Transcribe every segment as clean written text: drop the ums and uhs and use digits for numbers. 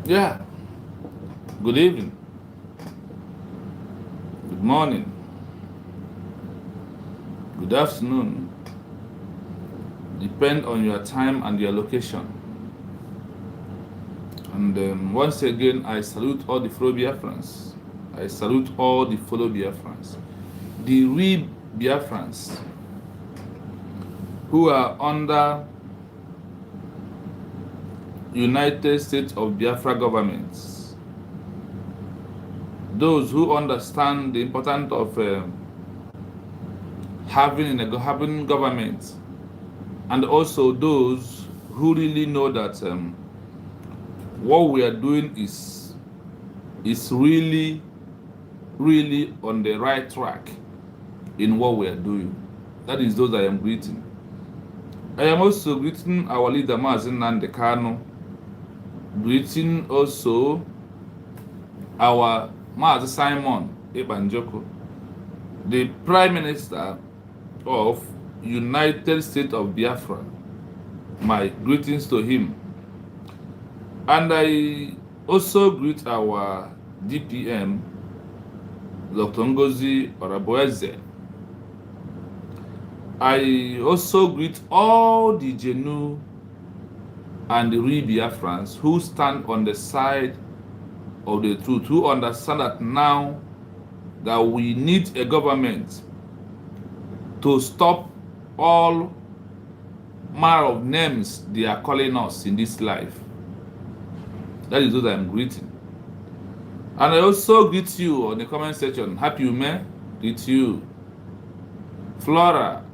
Yeah, good evening, good morning, good afternoon. Depend on your time and your location. And once again, I salute all the fellow Biafrans. I salute all the fellow Biafrans. The real Biafrans who are under United States of Biafra governments. Those who understand the importance of having government, and also those who really know that what we are doing is really on the right track in what we are doing. That is those I am greeting. I am also greeting our leader Mazin Nandekano, greeting also our Maz Simon Ebanjoko, the Prime Minister of United States of Biafra. My greetings to him. And I also greet our DPM, Dr. Ngozi Oraboeze. I also greet all the Genu and the RealBiafrans who stand on the side of the truth, who understand that now that we need a government to stop all manner of names they are calling us in this life. That is what I am greeting. And I also greet you on the comment section. Happy Ume, greet you. Flora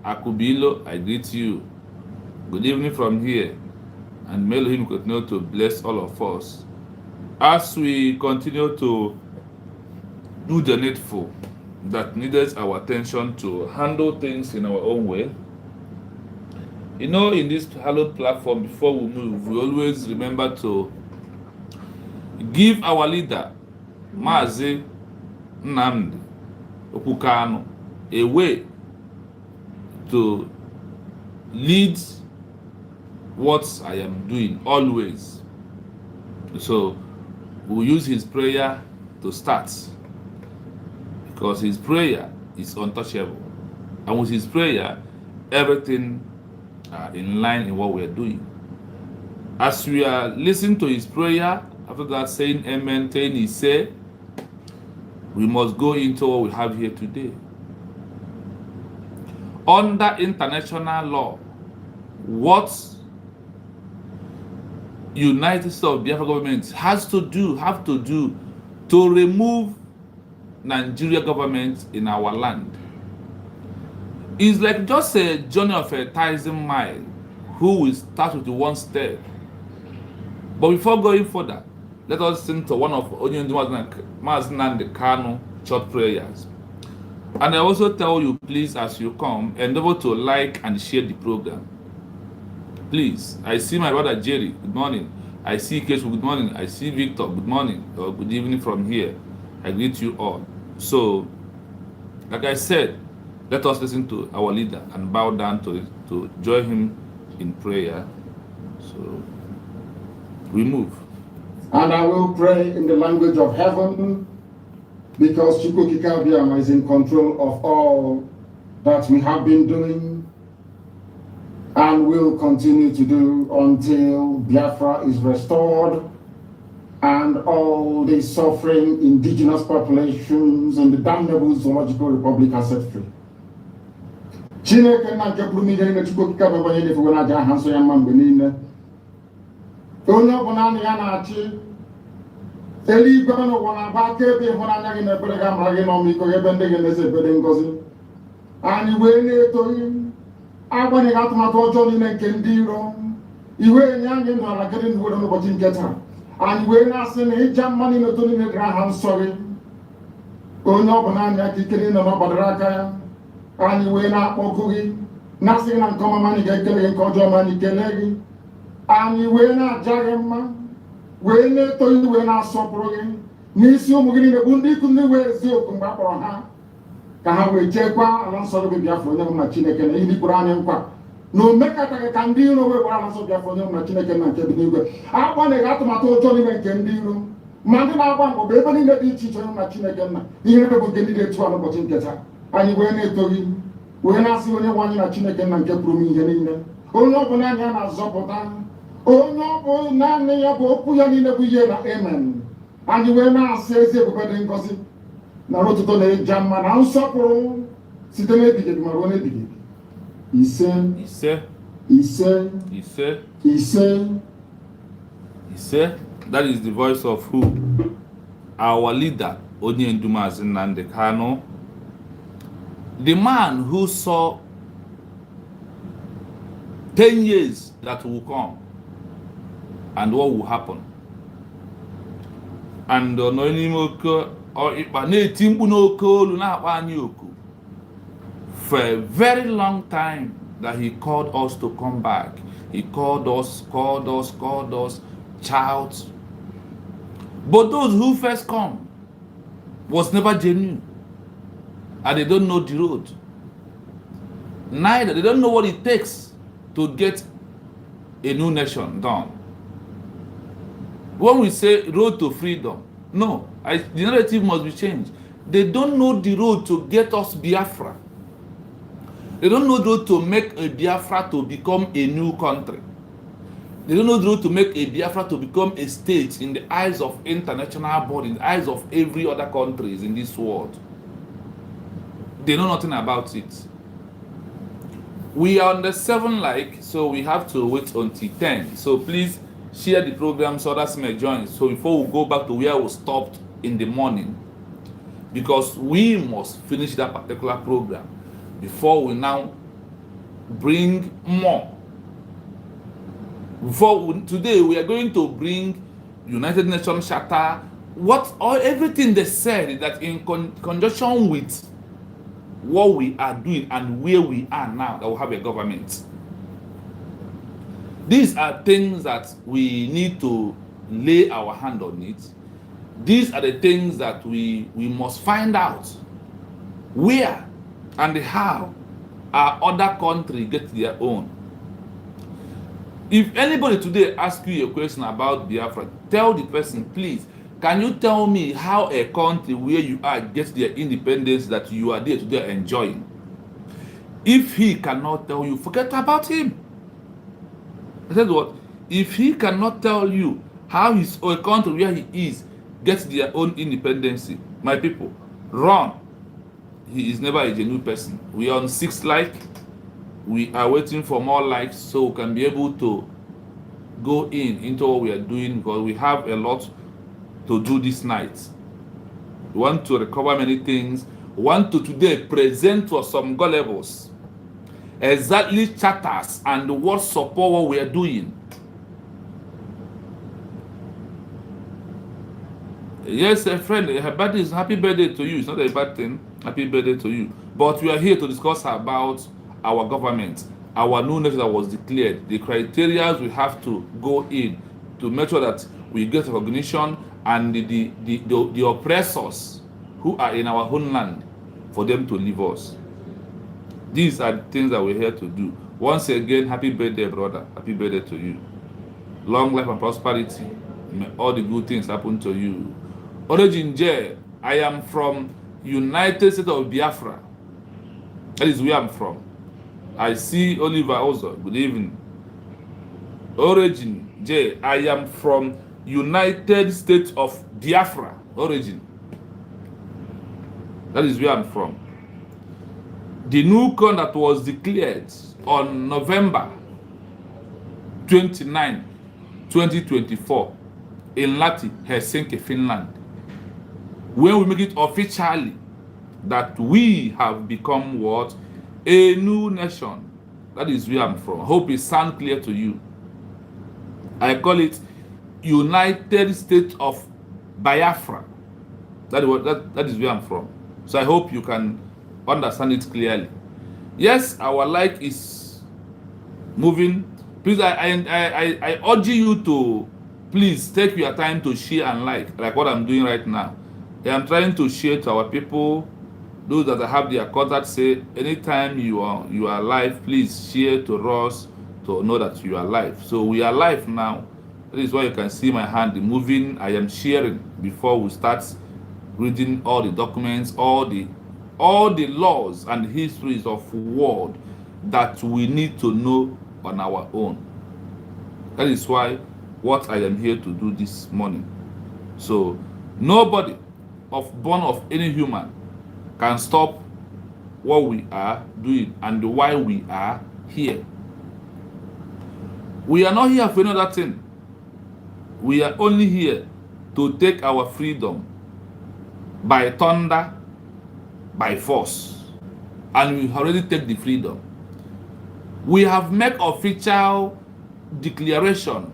Akubilo, I greet you. Good evening from here. And may Elohim continue to bless all of us as we continue to do the needful that needs our attention to handle things in our own way. You know, in this hallowed platform, before we move, we always remember to give our leader, Mazi Nnamdi Okukano, a way to lead what I am doing always. So we'll use his prayer to start, because his prayer is untouchable. And with his prayer, everything in line in what we are doing. As we are listening to his prayer, after that saying amen, saying he said, we must go into what we have here today. Under international law, what United States of Biafra government have to do to remove Nigeria government in our land is like just a journey of 1,000 miles, who will start with one step. But before going further, let us sing to one of Mazin Kano short prayers. And I also tell you, please, as you come, endeavor to like and share the program. Please, I see my brother Jerry, good morning. I see Keshu, good morning. I see Victor, good morning or good evening from here. I greet you all. So, like I said, let us listen to our leader and bow down to join him in prayer. So, we move. And I will pray in the language of heaven, because Chukwukikabiama is in control of all that we have been doing and will continue to do until Biafra is restored and all the suffering indigenous populations in the damnable zoological republic are set free. Chineke na nke pụrụ mmiri na Chukwukikabiama banye n'efu na aja aha nsọ ya mma mgbe niile. Onye ọbụla na ya na-achị eluigwe n'ụwa na-agba akaebe ịhụnanya gị na ekpere gị amara gị n'ọmịiko gị ebe ndị gị na-eze ekpere ngọzi. Anyị wee na-etoghị agbanyeghị atụmatụ ọjọọ niile nke ndị iro, iwe enye anyị ndụ ala gịrị ndụ n'ụbọchị nke taa. Anyị wee na-asị na ịja mma niile otu niile dịrị aha nsọ gị. Onye ọbụla anyị aka ike niile na ọ gbadara aka ya. Anyị wee na-akpọkụ gị na-asị gị na nke ọma anyị ga-ekele gị, nke ọjọọ ma anyị kelee gị. Anyị wee na-aja gị mma, wee na-eto gị, wee na-asọpụrụ gị n'isi ụmụ gị niile bụ ndị ikwu ndị wee eziokwu mgbe a kpọrọ ha ka ha wee chekwaa ala nsọ gị Biafra, onye bụ na Chineke na ihe ikpụrụ anyị nkwa na o mekataghị ka ndị iro wee gbara asọ Biafra onye na Chineke na nke bi n'igwe. Agbanyeghị atụmatụ ụjọ niile nke ndị iro ma ndị na-agba mbọ bụ ebe niile dị iche iche na Chineke nna ihe ebe bụ nke ndị na-etu a n'ụbọchị nke taa. Anyị wee na-etoghị wee na-asị onye nwe anyị na Chineke nna nke pụrụ m ihe niile, onye ọ bụla anya na-azọpụta, onye ọ bụ naanị ya bụ okwu ya niile bụ ihe na amen. Anyị wee na-asị ezi ebube dị ngọzi na ụtụtụ na-eja mma na nsọpụrụ site n'ebighị ebi ma ruo n'ebighị ebi. Ise ise ise ise ise ise. That is the voice of who? Our leader, Onye Ndumazi Nnamdi Kanu, the man who saw 10 years that will come and what will happen. And for a very long time that he called us to come back. He called us, child. But those who first come was never genuine. And they don't know the road. Neither, they don't know what it takes to get a new nation done. When we say road to freedom, no, the narrative must be changed. They don't know the road to get us Biafra. They don't know the road to make a Biafra to become a new country. They don't know the road to make a Biafra to become a state in the eyes of international bodies, in the eyes of every other countries in this world. They know nothing about it. We are on the 7 like, so we have to wait until 10. So please share the program so others may join. So before we go back to where we stopped in the morning, because we must finish that particular program before we now bring more. Today we are going to bring United Nations Charter, everything they said that in conjunction with what we are doing and where we are now, that we have a government. These are things that we need to lay our hand on it. These are the things that we must find out where and how our other country get their own. If anybody today asks you a question about Biafra, tell the person, please, can you tell me how a country where you are gets their independence that you are there today enjoying? If he cannot tell you, forget about him. I said what? If he cannot tell you how a country where he is gets their own independence, my people, run. He is never a genuine person. We are on 6 like. We are waiting for more likes so we can be able to go into what we are doing, because we have a lot to do this night. We want to recover many things. We want to today present to some gullibles exactly charters and what support what we are doing. Yes, a friend, happy birthday to you. It's not a bad thing. Happy birthday to you. But we are here to discuss about our government, our new nation that was declared, the criteria we have to go in to make sure that we get recognition, and the oppressors who are in our homeland, for them to leave us. These are the things that we're here to do. Once again, happy birthday, brother. Happy birthday to you. Long life and prosperity. May all the good things happen to you. Origin J, I am from United States of Biafra. That is where I'm from. I see Oliver also. Good evening. Origin J, I am from United States of Biafra. Origin. That is where I'm from. The new country that was declared on November 29, 2024 in Lahti, Helsinki, Finland. When we make it officially that we have become what? A new nation. That is where I'm from. I hope it sounds clear to you. I call it United States of Biafra. That is where I'm from. So I hope you can understand it clearly. Yes, our like is moving. Please, I urge you to please take your time to share and like what I'm doing right now. I am trying to share to our people Those that have their contact say, anytime you are alive, please share to us to know that you are alive. So we are alive now. That is why you can see my hand moving. I am sharing before we start reading all the documents, all the laws and histories of world that we need to know on our own. That is why what I am here to do this morning. So nobody born of any human can stop what we are doing and why we are here. We are not here for another thing. We are only here to take our freedom by thunder, by force. And we already take the freedom. We have made official declaration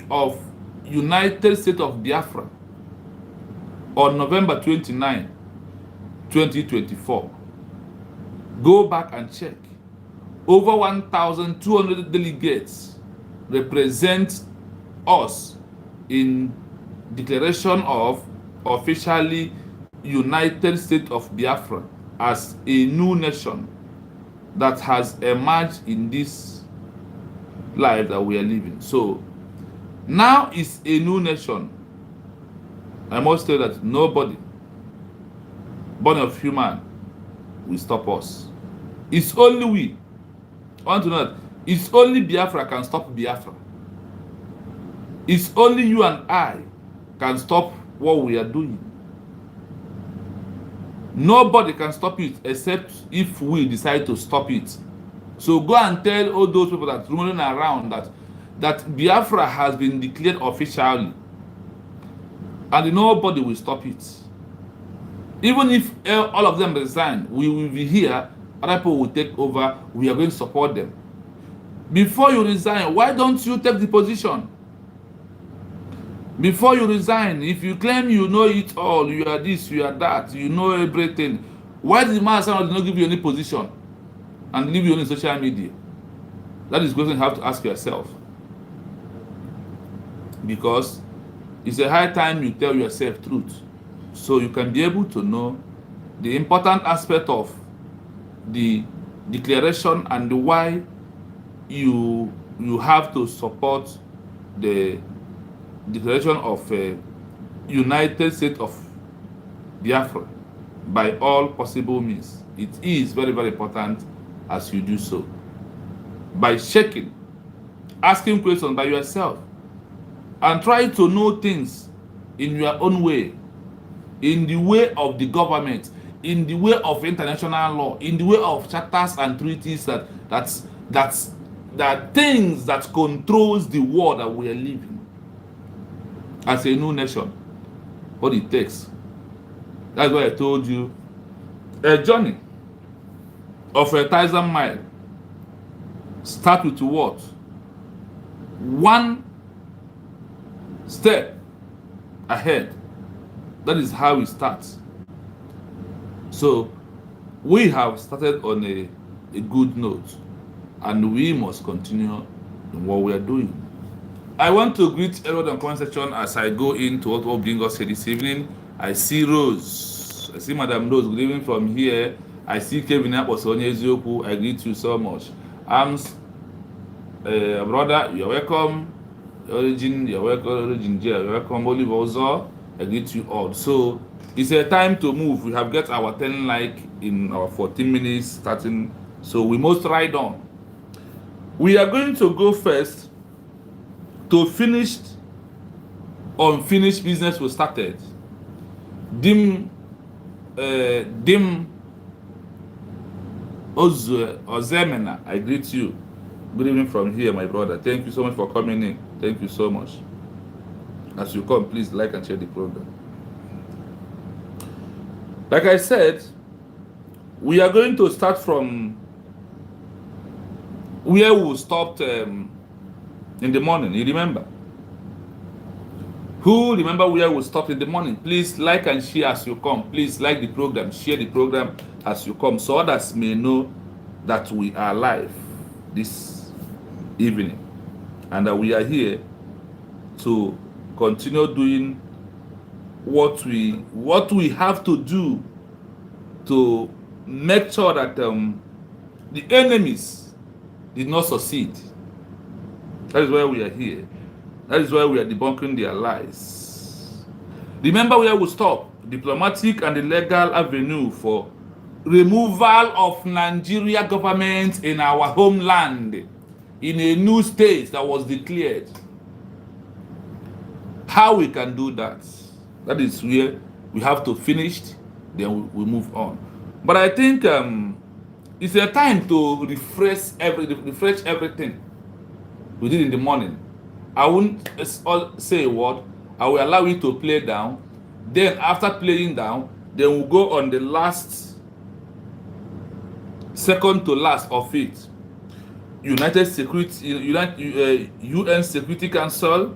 of United States of Biafra on November 29, 2024. Go back and check. Over 1,200 delegates represent us in declaration of officially United States of Biafra as a new nation that has emerged in this life that we are living. So now is a new nation. I must say that nobody born of human will stop us. It's only we. I want to know that it's only Biafra can stop Biafra. It's only you and I can stop what we are doing. Nobody can stop it except if we decide to stop it. So go and tell all those people that roaming around that Biafra has been declared officially, and nobody will stop it. Even if all of them resign, we will be here, other people will take over, we are going to support them. Before you resign, why don't you take the position? Before you resign, if you claim you know it all, you are this, you are that, you know everything, why did the man not give you any position and leave you on social media? That is a question you have to ask yourself. Because it's a high time you tell yourself truth, so you can be able to know the important aspect of the declaration and why you have to support the declaration of United States of Biafra by all possible means. It is very, very important as you do so. By checking, asking questions by yourself, and try to know things in your own way, in the way of the government, in the way of international law, in the way of charters and treaties that things that controls the world that we are living as a new nation. What it takes. That's why I told you a journey of 1,000 miles start with what? One step ahead. That is how it starts. So we have started on a good note, and we must continue in what we are doing. I want to greet everyone in the comment section as I go into what will bring us here this evening. I see Rose. I see Madam Rose. Good evening from here. I see Kevin Aposonye Zioku. I greet you so much. Arms, brother, you're welcome. Origin, you're welcome. Origin, you're welcome. Oliver Ozo, I greet you all. So it's a time to move. We have got our 10 like in our 14 minutes starting. So we must ride on. We are going to go first to finished unfinished business we started. Dim Ozemena, I greet you. Good evening from here, my brother. Thank you so much for coming in. Thank you so much. As you come, please like and share the program. Like I said, we are going to start from where we stopped in the morning. You remember? Who remember where we stopped in the morning? Please like and share as you come. Please like the program, share the program as you come, so others may know that we are live this evening and that we are here to continue doing what we have to do to make sure that the enemies did not succeed. That is why we are here. That is why we are debunking their lies. Remember where we stop. Diplomatic and the legal avenue for removal of Nigeria government in our homeland in a new state that was declared. How we can do that? That is where we have to finish, then we move on. But I think it's a time to refresh everything we did in the morning. I won't say a word. I will allow it to play down. Then after playing down, then we'll go on the last, second to last of it. UN Security Council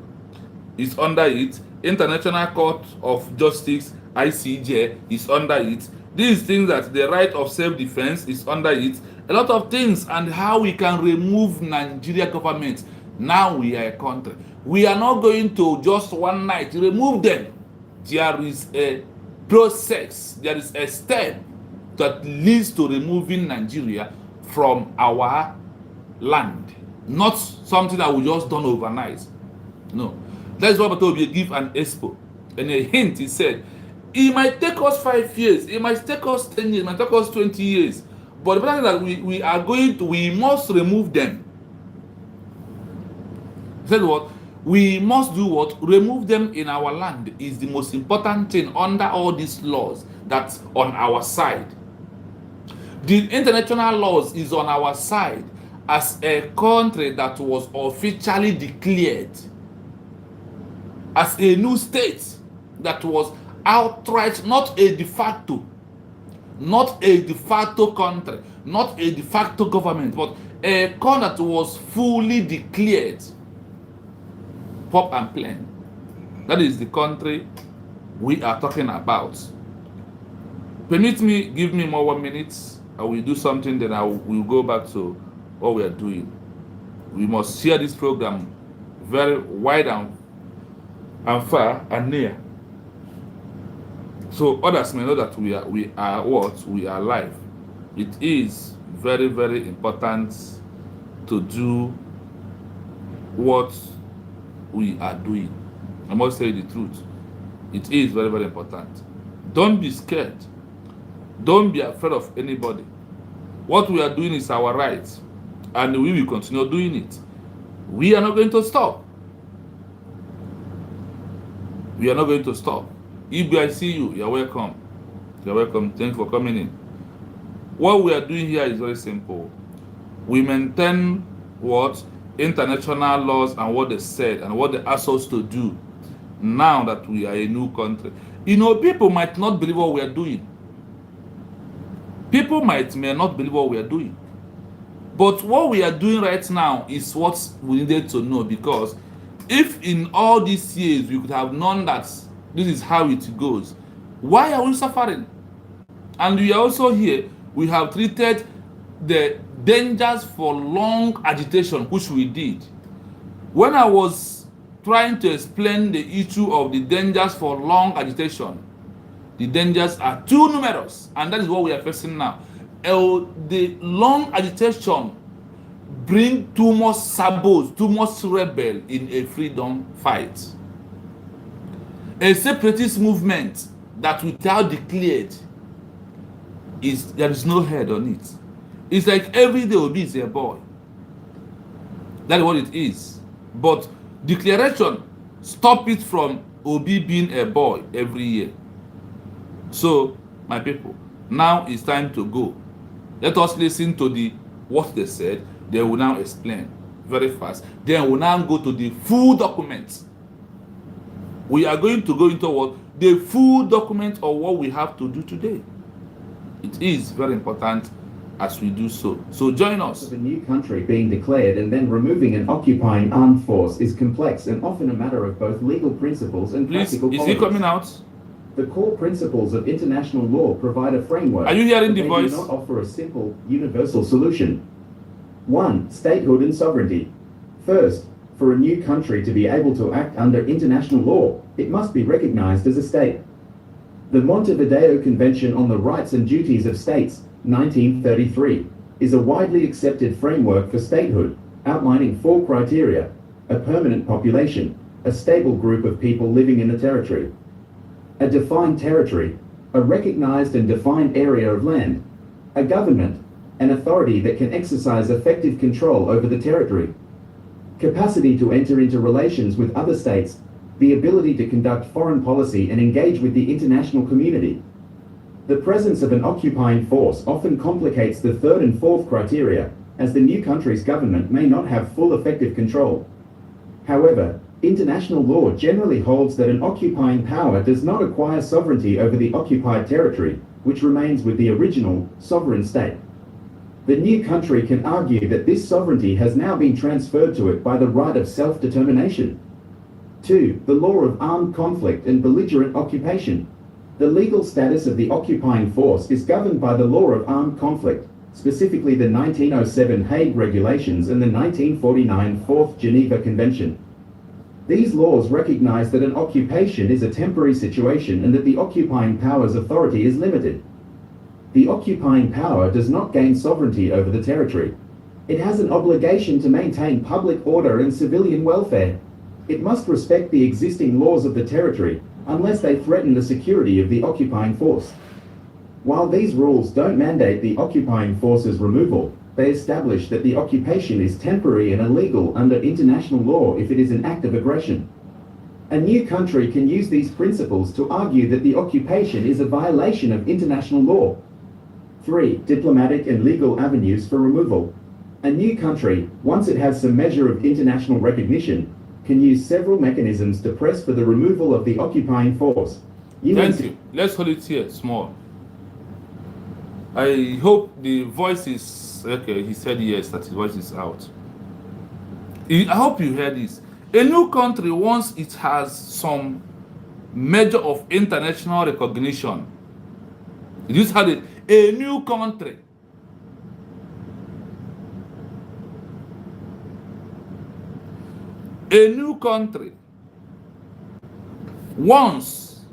is under it. International Court of Justice, ICJ, is under it. These things that the right of self-defense is under it. A lot of things, and how we can remove Nigeria government. Now we are a country. We are not going to just one night remove them. There is a process. There is a step that leads to removing Nigeria from our land. Not something that we just done overnight. No. That's why Batobi give an expo. And a hint, he said, it might take us 5 years, it might take us 10 years, it might take us 20 years. But the fact that we must remove them. He said what? We must do what? Remove them in our land is the most important thing under all these laws that's on our side. The international laws is on our side as a country that was officially declared as a new state that was outright, not a de facto country, not a de facto government, but a country that was fully declared. Pop and plain. That is the country we are talking about. Permit me, give me more 1 minute. I will do something, then I will go back to what we are doing. We must share this program very wide and far and near, so others may know that we are live. It is very, very important to do what we are doing. I must say the truth. It is very, very important. Don't be scared. Don't be afraid of anybody. What we are doing is our right, and we will continue doing it. We are not going to stop. We are not going to stop. If I see you, you're welcome. You're welcome. Thanks for coming in. What we are doing here is very simple. We maintain what international laws and what they said and what they asked us to do now that we are a new country. You know, people might not believe what we are doing. People may not believe what we are doing. But what we are doing right now is what we needed to know, because if in all these years we could have known that this is how it goes, why are we suffering? And we are also here, we have treated the dangers for long agitation, which we did. When I was trying to explain the issue of the dangers for long agitation, the dangers are too numerous, and that is what we are facing now. The long agitation bring too much sabotage, too much rebel in a freedom fight. A separatist movement that without declared there is no head on it. It's like every day Obi is a boy. That is what it is. But declaration stop it from Obi being a boy every year. So, my people, now it's time to go. Let us listen to what they said. They will now explain very fast. Then we'll now go to the full document. We are going to go into what? The full document of what we have to do today. It is very important as we do so. So join us. The new country being declared and then removing an occupying armed force is complex and often a matter of both legal principles and practical policy. Is politics. he coming out? The core principles of international law provide a framework. Are you hearing the voice? They do not offer a simple, universal solution. 1. Statehood and sovereignty. First, for a new country to be able to act under international law, it must be recognized as a state. The Montevideo Convention on the Rights and Duties of States, 1933, is a widely accepted framework for statehood, outlining 4 criteria: a permanent population, a stable group of people living in the territory, a defined territory, a recognized and defined area of land, a government, an authority that can exercise effective control over the territory, capacity to enter into relations with other states, the ability to conduct foreign policy and engage with the international community. The presence of an occupying force often complicates the 3rd and 4th criteria, as the new country's government may not have full effective control. However, international law generally holds that an occupying power does not acquire sovereignty over the occupied territory, which remains with the original, sovereign state. The new country can argue that this sovereignty has now been transferred to it by the right of self-determination. 2. The law of armed conflict and belligerent occupation. The legal status of the occupying force is governed by the law of armed conflict, specifically the 1907 Hague Regulations and the 1949 Fourth Geneva Convention. These laws recognize that an occupation is a temporary situation and that the occupying power's authority is limited. The occupying power does not gain sovereignty over the territory. It has an obligation to maintain public order and civilian welfare. It must respect the existing laws of the territory, unless they threaten the security of the occupying force. While these rules don't mandate the occupying force's removal, they establish that the occupation is temporary and illegal under international law if it is an act of aggression. A new country can use these principles to argue that the occupation is a violation of international law. 3. Diplomatic and legal avenues for removal. A new country, once it has some measure of international recognition, can use several mechanisms to press for the removal of the occupying force. Thank you. Let's hold it here small. I hope the voice is okay. He said yes, that his voice is out. I hope you heard this. A new country, once it has some measure of international recognition, it just had a new country. A new country, once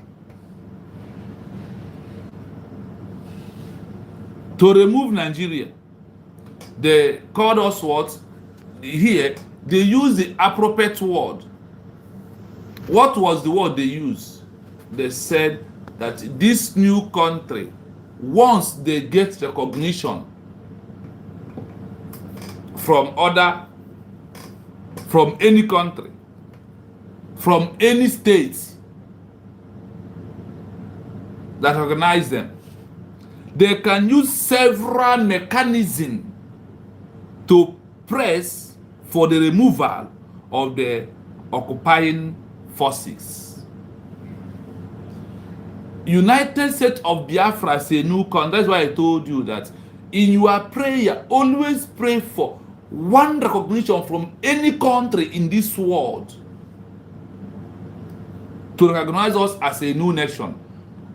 to remove Nigeria, they called us what? Here, they use the appropriate word. What was the word they used? They said that this new country, once they get recognition from any country, from any state that recognize them, they can use several mechanisms to press for the removal of the occupying forces. United States of Biafra is a new country. That's why I told you that in your prayer, always pray for one recognition from any country in this world to recognize us as a new nation,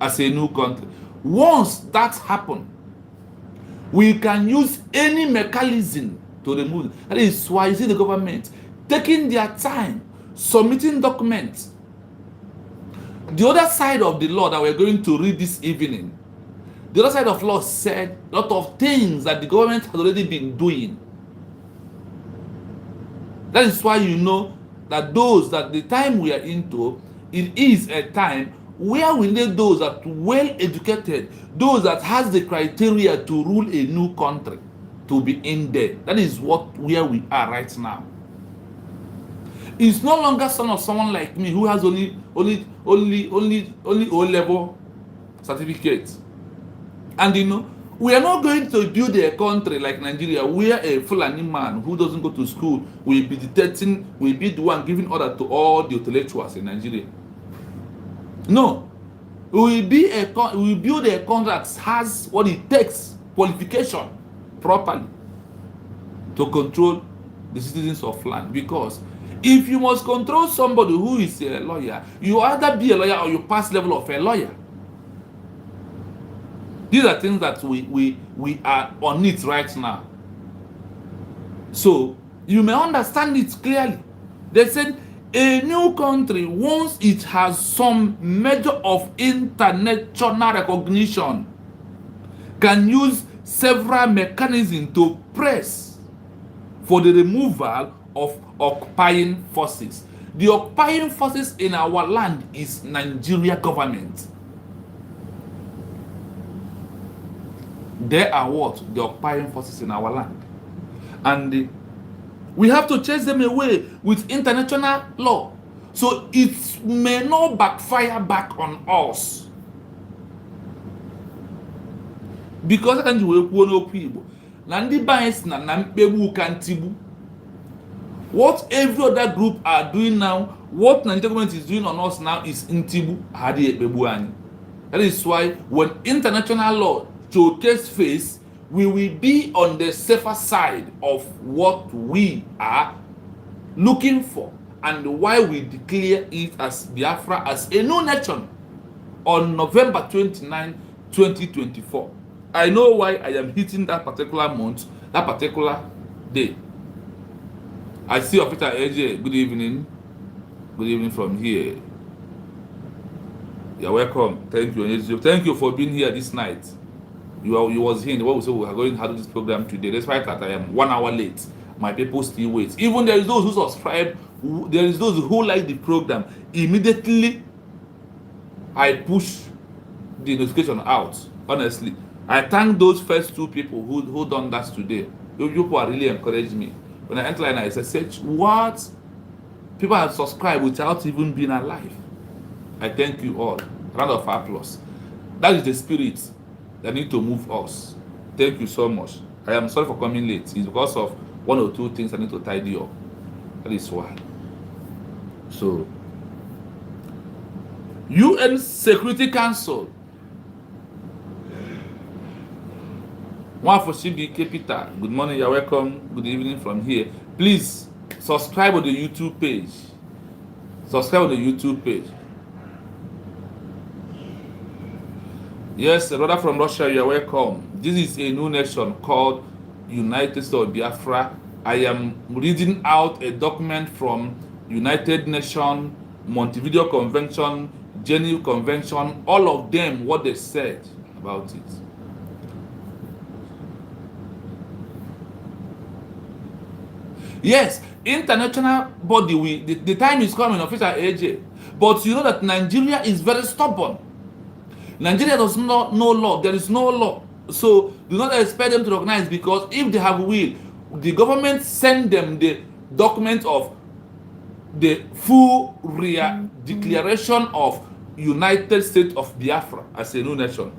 as a new country. Once that happens, we can use any mechanism to remove it. That is why you see the government taking their time, submitting documents. The other side of the law that we're going to read this evening, the other side of law said a lot of things that the government has already been doing. That is why you know that the time we are into, it is a time where we need those that are well educated, those that has the criteria to rule a new country, to be in there. That is where we are right now. It's no longer son of someone like me who has only O-level certificate. And you know, we are not going to build a country like Nigeria where a Fulani man who doesn't go to school will be dictating, will be the one giving order to all the intellectuals in Nigeria. No. We will build a country that has what it takes, qualification properly, to control the citizens of land. Because if you must control somebody who is a lawyer, you either be a lawyer or you pass level of a lawyer. These are things that we are on it right now. So you may understand it clearly. They said A new country, once it has some measure of international recognition, can use several mechanisms to press for the removal of occupying forces. The occupying forces in our land is Nigeria government. They are what? The occupying forces in our land. And we have to chase them away with international law. So it may not backfire back on us. Because and you will know people. Nandi Bains na Nampebu Kantibu. What every other group are doing now, what Nigeria government is doing on us now is Intibu Hadi Bebuani. That is why when international law showcase face, we will be on the safer side of what we are looking for and why we declare it as Biafra as a new nation on November 29, 2024. I know why I am hitting that particular month, that particular day. I see Officer AJ. Good evening. Good evening from here. You're welcome. Thank you. Thank you for being here this night. You was here in the world, so we are going to handle this program today. Despite that I am 1 hour late, my people still wait. Even there is those who subscribe, there is those who like the program. Immediately, I push the notification out. Honestly, I thank those first 2 people who done that today. You people are really encouraging me. When I enter line, I said, what? People have subscribed without even being alive. I thank you all. Round of applause. That is the spirit that need to move us. Thank you so much. I am sorry for coming late. It's because of 1 or 2 things I need to tidy up. That is why. So, UN Security Council. One for CBK Peter. Good morning, you're welcome. Good evening from here. Please subscribe on the YouTube page. Subscribe on the YouTube page. Yes, a brother from Russia, you're welcome. This is a new nation called United States of Biafra. I am reading out a document from United Nations, Montevideo Convention, Geneva Convention, all of them, what they said about it. Yes, international body, the time is coming, Officer AJ. But you know that Nigeria is very stubborn. Nigeria does not know law. There is no law. So do not expect them to recognize, because if they have will, the government send them the document of the full declaration of United States of Biafra as a new nation.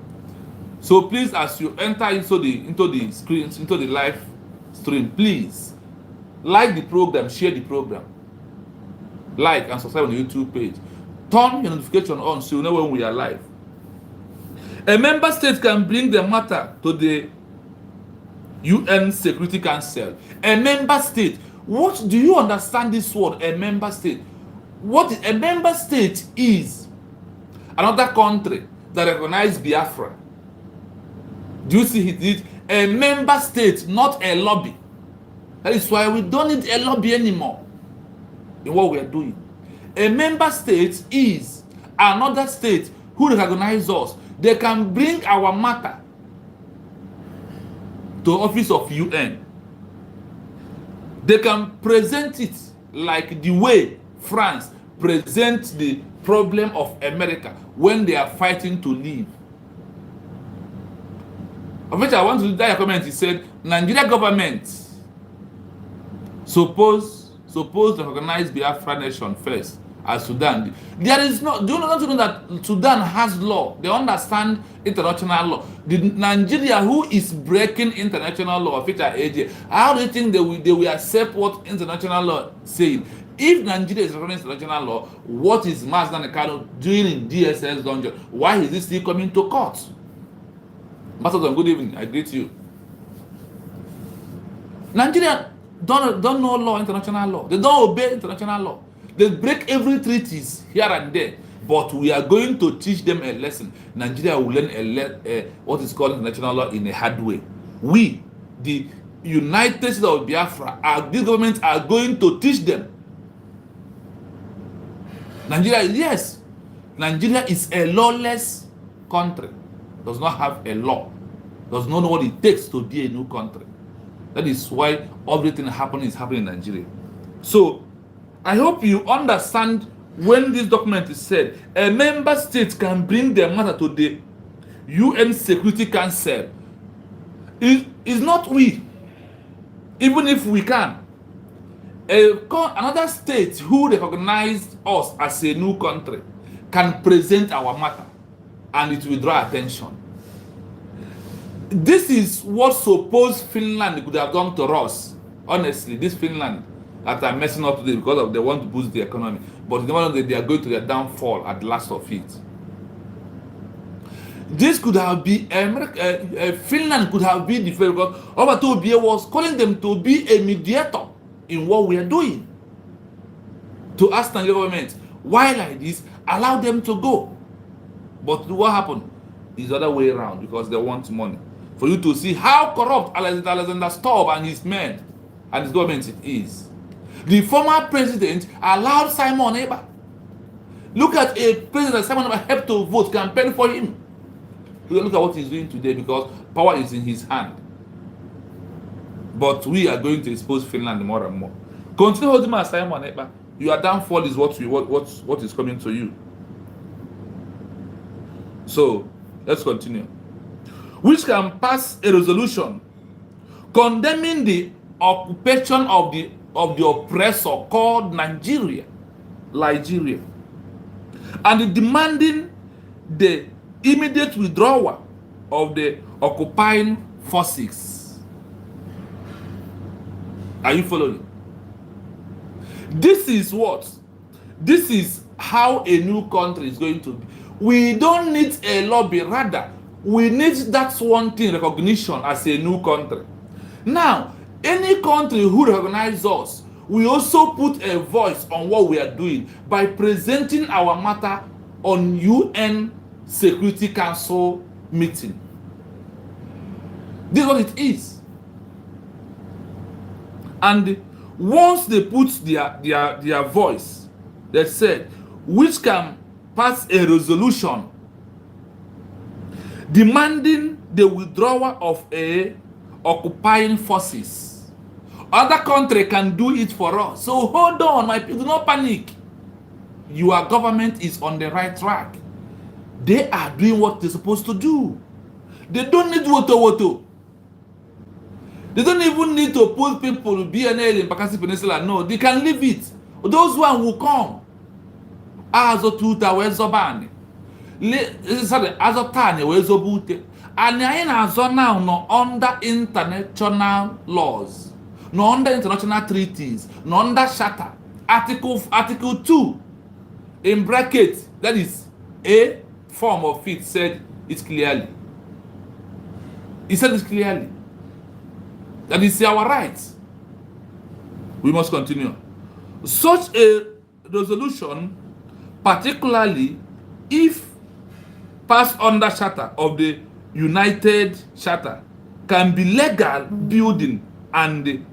So please, as you enter into the screens, into the live stream, please like the program, share the program, like and subscribe on the YouTube page. Turn your notification on so you know when we are live. A member state can bring the matter to the UN Security Council. A member state. What do you understand this word, a member state? What a member state is another country that recognizes Biafra. Do you see it? A member state, not a lobby. That is why we don't need a lobby anymore in what we are doing. A member state is another state who recognize us. They can bring our matter to office of UN. They can present it like the way France presents the problem of America when they are fighting to live. Of which I want to read that comment. He said, Nigeria government suppose to recognize Biafra nation first as Sudan. There is no, do you not know that Sudan has law? They understand international law. The Nigeria who is breaking international law, of which are AJ, how do you think they will accept what international law saying? If Nigeria is recognizing international law, what is Mazda Nakano doing in DSS dungeon? Why is he still coming to court? Master, good evening. I greet you. Nigeria don't know law, international law. They don't obey international law. They break every treaties here and there. But we are going to teach them a lesson. Nigeria will learn what is called international law in a hard way. We, the United States of Biafra, these governments are going to teach them. Nigeria, yes, Nigeria is a lawless country. Does not have a law. Does not know what it takes to be a new country. That is why everything happening is happening in Nigeria. So, I hope you understand when this document is said, a member state can bring their matter to the UN Security Council. It's not we. Even if we can. Another state who recognized us as a new country can present our matter and it will draw attention. This is what supposed Finland could have done to us. Honestly, this Finland that are messing up today because of they want to boost the economy, but they know that they are going to their downfall at the last of it. This could have been Finland could have been different because Obatobie was calling them to be a mediator in what we are doing. To ask the government, why like this, allow them to go. But what happened is the other way around because they want money. For you to see how corrupt Alexander Stubb and his men and his government it is. The former president allowed Simon Eber. Look at a president Simon Eber helped to vote, campaign for him. Look at what he's doing today because power is in his hand. But we are going to expose Finland more and more. Continue holding my Simon Eber. Your downfall is what is coming to you. So let's continue. Which can pass a resolution condemning the occupation of the oppressor called Nigeria, and demanding the immediate withdrawal of the occupying forces. Are you following? This is what? This is how a new country is going to be. We don't need a lobby, rather, we need that one thing, recognition as a new country. Now, any country who recognizes us, we also put a voice on what we are doing by presenting our matter on UN Security Council meeting. This is what it is. And once they put their voice, they said, which can pass a resolution demanding the withdrawal of a occupying forces. Other country can do it for us. So hold on, my people, do not panic. Your government is on the right track. They are doing what they're supposed to do. They don't need woto. They don't even need to put people to BNL in Bakassi Peninsula. No, they can leave it. Those one will come. Azo tuta wezobani. Azo tane wezobute. And azo now no under international laws, no under international treaties, no under charter. Article 2 in brackets, that is a form of it, said it clearly. He said it clearly. That is our right. We must continue. Such a resolution, particularly if passed under charter of the United Charter, can be legal building and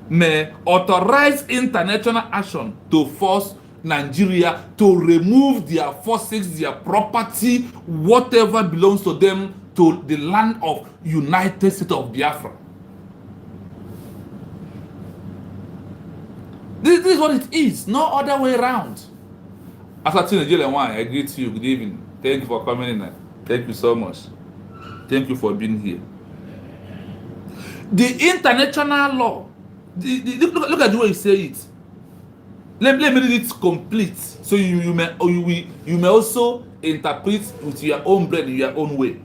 may authorize international action to force Nigeria to remove their forces, their property, whatever belongs to them, to the land of United States of Biafra. This is what it is, no other way around. As I Nigeria, I greet you. Good evening. Thank you for coming in. Thank you so much. Thank you for being here. The international law, look at the way you say it. Let me read it complete, so you may also interpret with your own brain in your own way.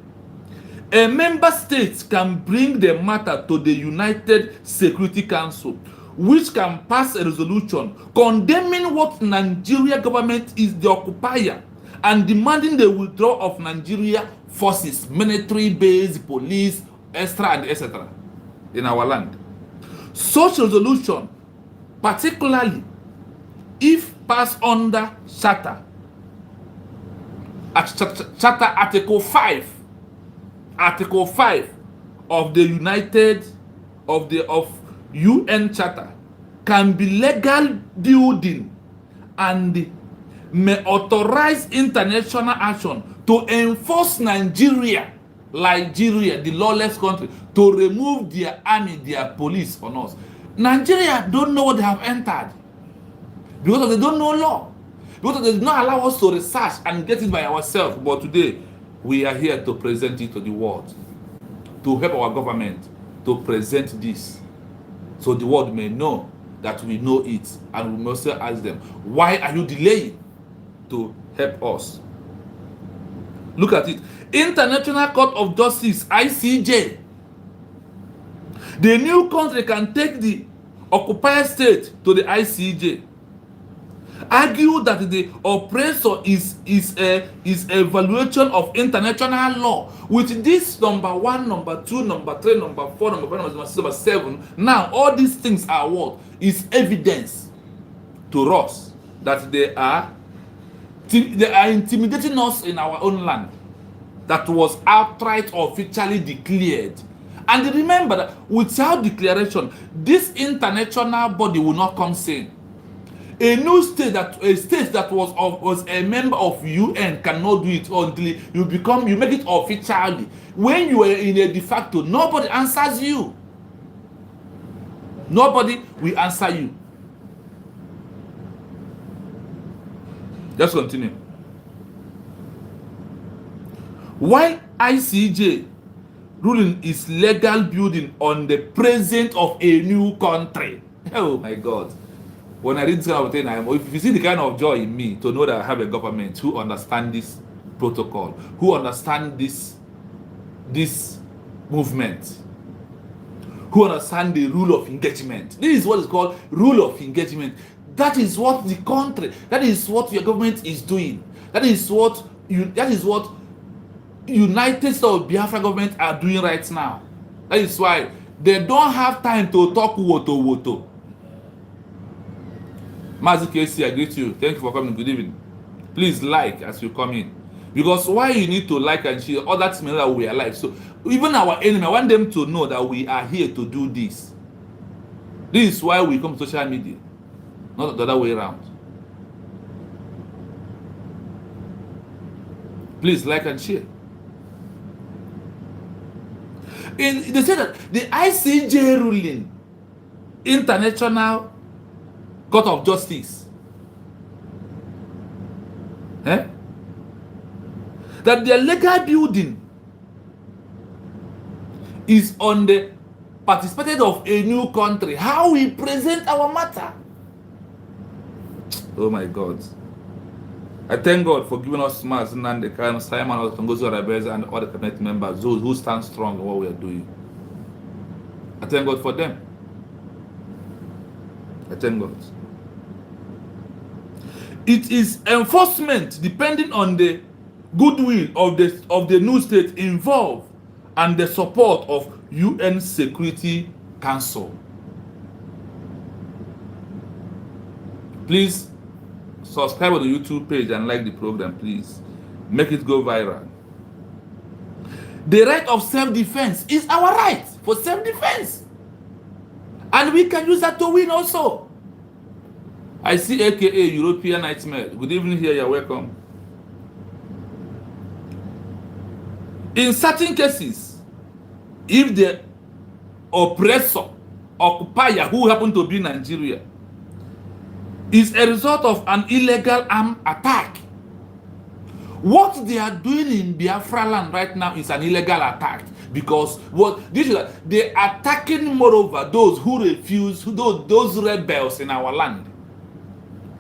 A member state can bring the matter to the United Security Council, which can pass a resolution condemning what Nigeria government is the occupier and demanding the withdrawal of Nigeria forces, military base, police, extra and etc. in our land. Such resolution, particularly if passed under Charter, Charter Article 5 of the UN Charter, can be legal building and may authorize international action to enforce Nigeria, the lawless country, to remove their army, their police on us. Nigeria don't know what they have entered because they don't know law, because they did not allow us to research and get it by ourselves. But today, we are here to present it to the world, to help our government to present this, so the world may know that we know it, and we must ask them, why are you delaying to help us? Look at it. International Court of Justice, ICJ. The new country can take the occupied state to the ICJ, argue that the oppressor is a violation of international law. With this number 1, number 2, number 3, number 4, number 5, number 6, number 7, now all these things are what? Is evidence to us that they are intimidating us in our own land, that was outright officially declared. And remember that without declaration, this international body will not come in. A state that was a member of UN cannot do it until you make it officially. When you are in a de facto, nobody answers you. Nobody will answer you. Let's continue. While ICJ ruling is legal building on the presence of a new country. Oh my God. When I read this kind of thing, if you see the kind of joy in me to know that I have a government who understand this protocol, who understand this movement, who understand the rule of engagement. This is what is called rule of engagement. That is what the country, that is what your government is doing. That is what United States of Biafra government are doing right now. That is why they don't have time to talk woto. Mazi Casey, I greet you. Thank you for coming. Good evening. Please like as you come in. Because why you need to like and share, all that means that we are alive. So even our enemy, I want them to know that we are here to do this. This is why we come to social media, not the other way around. Please like and share. They say that the ICJ ruling, International Court of Justice, that their legal building is on the participated of a new country. How we present our matter. Oh my God. I thank God for giving us Maz Nandekan, Simon Otongozo Rabeza, and all the cabinet members, those who stand strong in what we are doing. I thank God for them. I thank God. It is enforcement depending on the goodwill of the new state involved and the support of UN Security Council. Please subscribe to the YouTube page and like the program, please. Make it go viral. The right of self-defense is our right for self-defense. And we can use that to win also. I see AKA European Nightmare. Good evening here, you're welcome. In certain cases, if the oppressor, occupier, who happen to be Nigeria, is a result of an illegal armed attack, what they are doing in Biafra land right now is an illegal attack. Because what this is, they are attacking, moreover, those who refuse, those rebels in our land.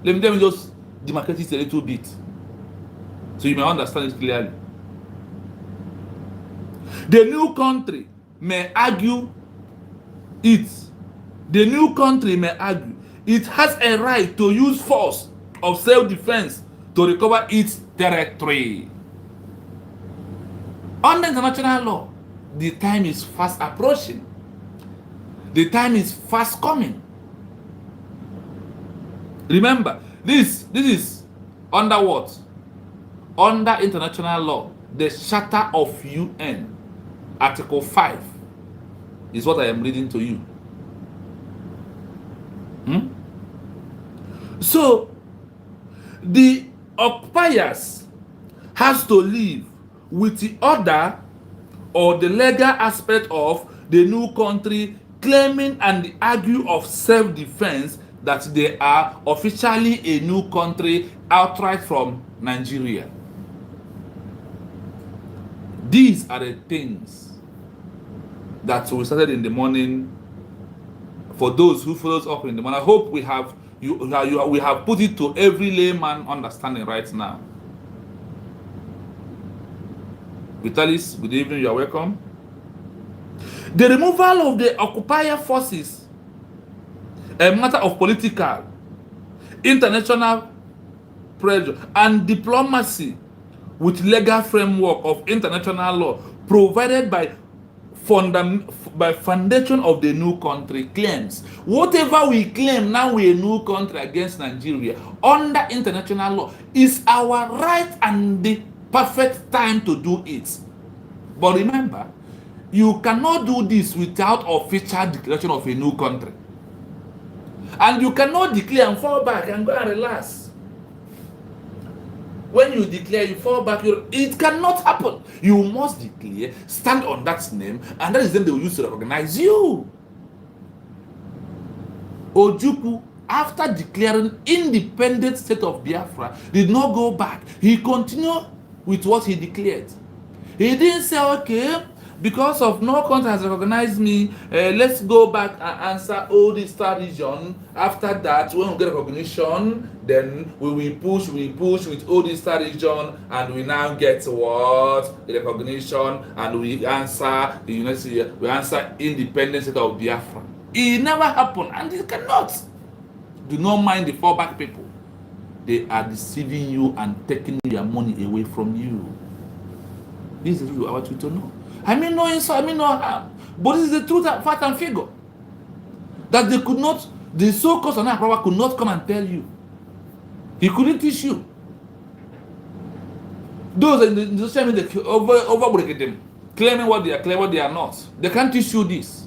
Let me just demarcate it a little bit so you may understand it clearly. The new country may argue it. The new country may argue it has a right to use force of self-defense to recover its territory. Under international law, the time is fast approaching. The time is fast coming. Remember, this is under what? Under international law, the Charter of UN, Article 5, is what I am reading to you. So, the occupiers has to live with the order or the legal aspect of the new country claiming and argue of self-defense that they are officially a new country outright from Nigeria. These are the things that we started in the morning. For those who follow us up in the morning, I hope we have we have put it to every layman understanding right now. Vitalis, good evening, you are welcome. The removal of the occupier forces, a matter of political, international pressure, and diplomacy with legal framework of international law provided by foundation of the new country claims. Whatever we claim now, we a new country against Nigeria under international law is our right and the perfect time to do it. But remember, you cannot do this without official declaration of a new country. And you cannot declare and fall back and go and relax. When you declare, you fall back, it cannot happen. You must declare, stand on that name, and that is then they will use to recognize you. Ojukwu, after declaring independent state of Biafra, did not go back. He continued with what he declared. He didn't say, okay, because of no country has recognized me, let's go back and answer all this star region. After that, when we get recognition, then we will push with all this star region, and we now get what? The recognition, and we answer the university, we answer independent state of Biafra. It never happened, and it cannot. Do not mind the fallback people. They are deceiving you and taking your money away from you. This is what I want you to know. I mean no insult, I mean no harm. But this is the truth, fact and figure. That they could not, the so-called Sonara could not come and tell you. He couldn't teach you. Those in the social media overbreaking them, claiming what they are, claiming what they are not. They can't teach you this.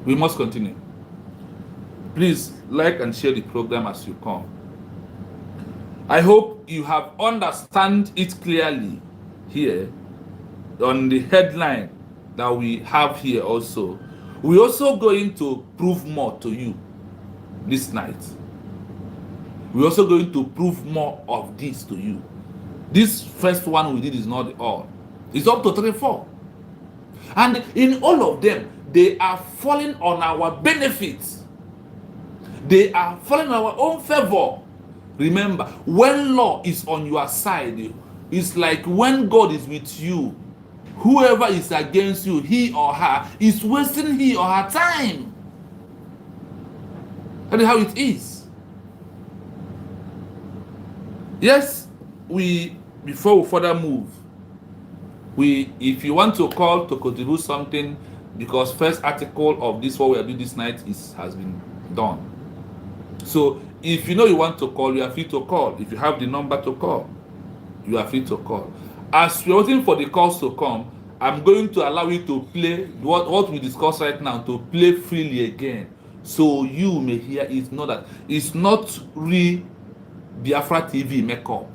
We must continue. Please like and share the program as you come. I hope you have understand it clearly here on the headline that we have here also. We're also going to prove more to you this night. We're also going to prove more of this to you. This first one we did is not all. It's up to 3-4. And in all of them, they are falling on our benefits. They are falling on our own favor. Remember, when law is on your side, it's like when God is with you, whoever is against you, he or her, is wasting he or her time. That is how it is. Yes, before we further move, if you want to call to contribute something, because first article of this, what we are doing this night, has been done. So if you know you want to call, you are free to call. If you have the number to call, you are free to call. As we're waiting for the calls to come, I'm going to allow you to play what we discuss right now, to play freely again, so you may hear it. Know that it's not RealBiafraTv makeup.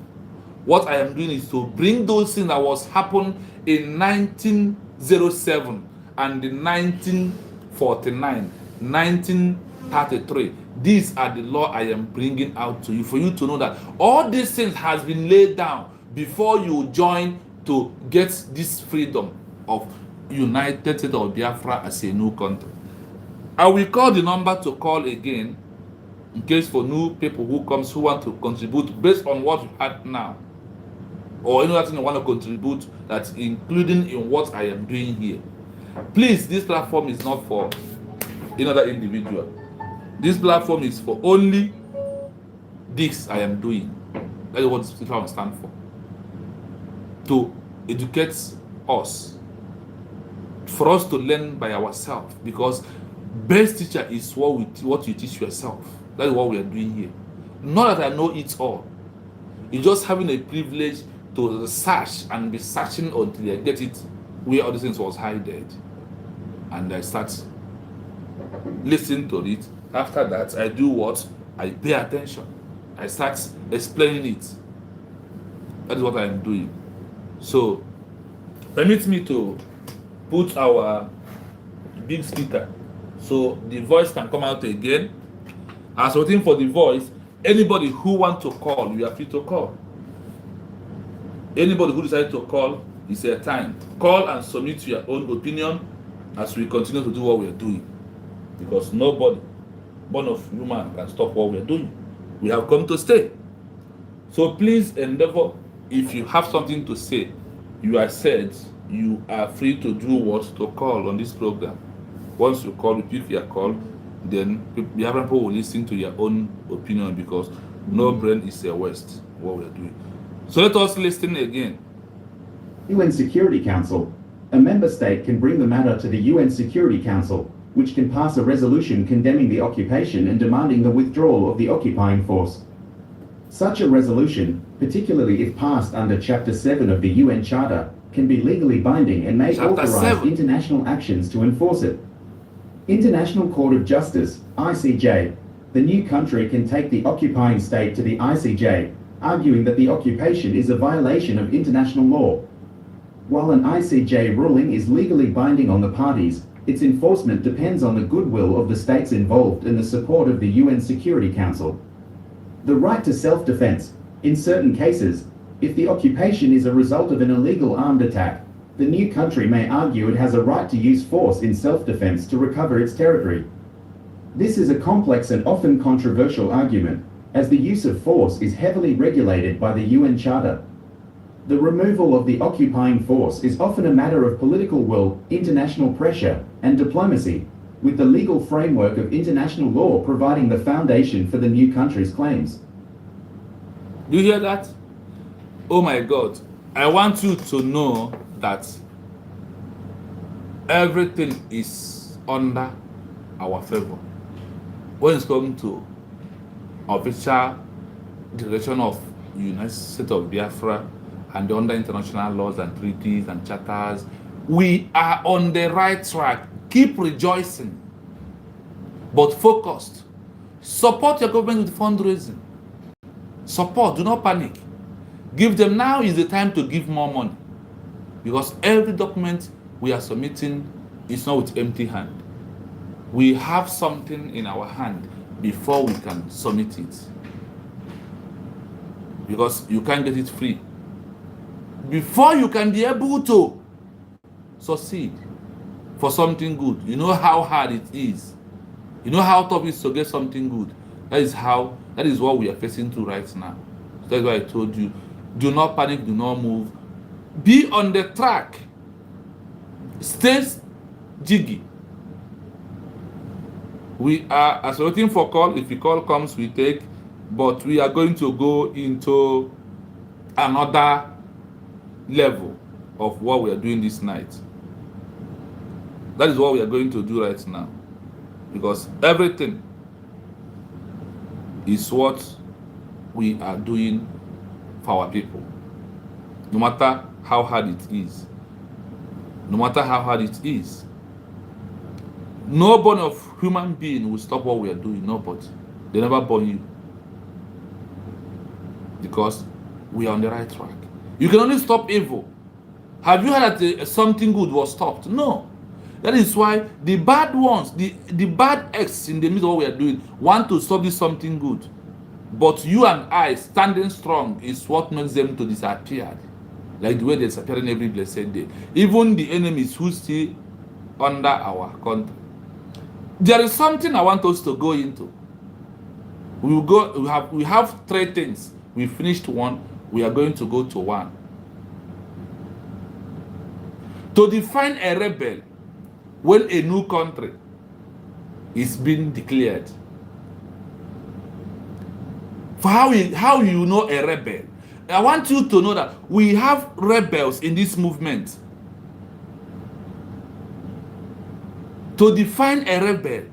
What I am doing is to bring those things that was happened in 1907 and in 1949, 1933. These are the law I am bringing out to you, for you to know that all these things has been laid down before you join to get this freedom of United States of Biafra as a new country. I will call the number to call again, in case for new people who want to contribute based on what you had now, or any other thing you want to contribute that's including in what I am doing here. Please, this platform is not for another individual. This platform is for only this I am doing. That is what this platform stands for. To educate us, for us to learn by ourselves, because best teacher is what you teach yourself. That is what we are doing here. Not that I know it all. It's just having a privilege to search and be searching until I get it where all these things was hidden, and I start listening to it. After that, I do what? I pay attention. I start explaining it. That is what I am doing. So, permit me to put our big speaker so the voice can come out again. As waiting for the voice, anybody who wants to call, you are free to call. Anybody who decides to call, it's a time. Call and submit your own opinion as we continue to do what we are doing. Because nobody, born of human, can stop what we are doing. We have come to stay. So please endeavor, if you have something to say, you are said, you are free to do what? To call on this program. Once you call, you pick your call, then the other people will listen to your own opinion, because no brain is a waste what we are doing. So let us listen again. UN Security Council. A member state can bring the matter to the UN Security Council, which can pass a resolution condemning the occupation and demanding the withdrawal of the occupying force. Such a resolution, particularly if passed under Chapter 7 of the UN Charter, can be legally binding and may Chapter authorize 7. international actions to enforce it. International Court of Justice, ICJ. The new country can take the occupying state to the ICJ, arguing that the occupation is a violation of international law. While an ICJ ruling is legally binding on the parties, its enforcement depends on the goodwill of the states involved and the support of the UN Security Council. The right to self-defense. In certain cases, if the occupation is a result of an illegal armed attack, the new country may argue it has a right to use force in self-defense to recover its territory. This is a complex and often controversial argument, as the use of force is heavily regulated by the UN Charter. The removal of the occupying force is often a matter of political will, international pressure, and diplomacy, with the legal framework of international law providing the foundation for the new country's claims. Do you hear that? Oh my God. I want you to know that everything is under our favor. When it's come to official declaration of United States of Biafra and under international laws and treaties and charters, we are on the right track. Keep rejoicing, but focused. Support your government with fundraising. Support, do not panic. Give them. Now is the time to give more money, because every document we are submitting is not with empty hand. We have something in our hand before we can submit it, because you can't get it free. Before you can be able to succeed for something good, you know how hard it is. You know how tough it is to get something good. That is what we are facing through right now. That's why I told you, do not panic, do not move. Be on the track. Stay jiggy. We are as waiting for call. If the call comes, we take. But we are going to go into another level of what we are doing this night. That is what we are going to do right now, because everything is what we are doing for our people. No matter how hard it is, no matter how hard it is, no born of human being will stop what we are doing. Nobody. They never born you, because we are on the right track. You can only stop evil. Have you heard that something good was stopped? No. That is why the bad ones, the bad acts in the middle of what we are doing, want to stop this something good. But you and I standing strong is what makes them to disappear. Like the way they disappear in every blessed day. Even the enemies who still under our country. There is something I want us to go into. We have three things. We finished one. We are going to go to one. To define a rebel when a new country is being declared. For how you know a rebel? I want you to know that we have rebels in this movement. To define a rebel,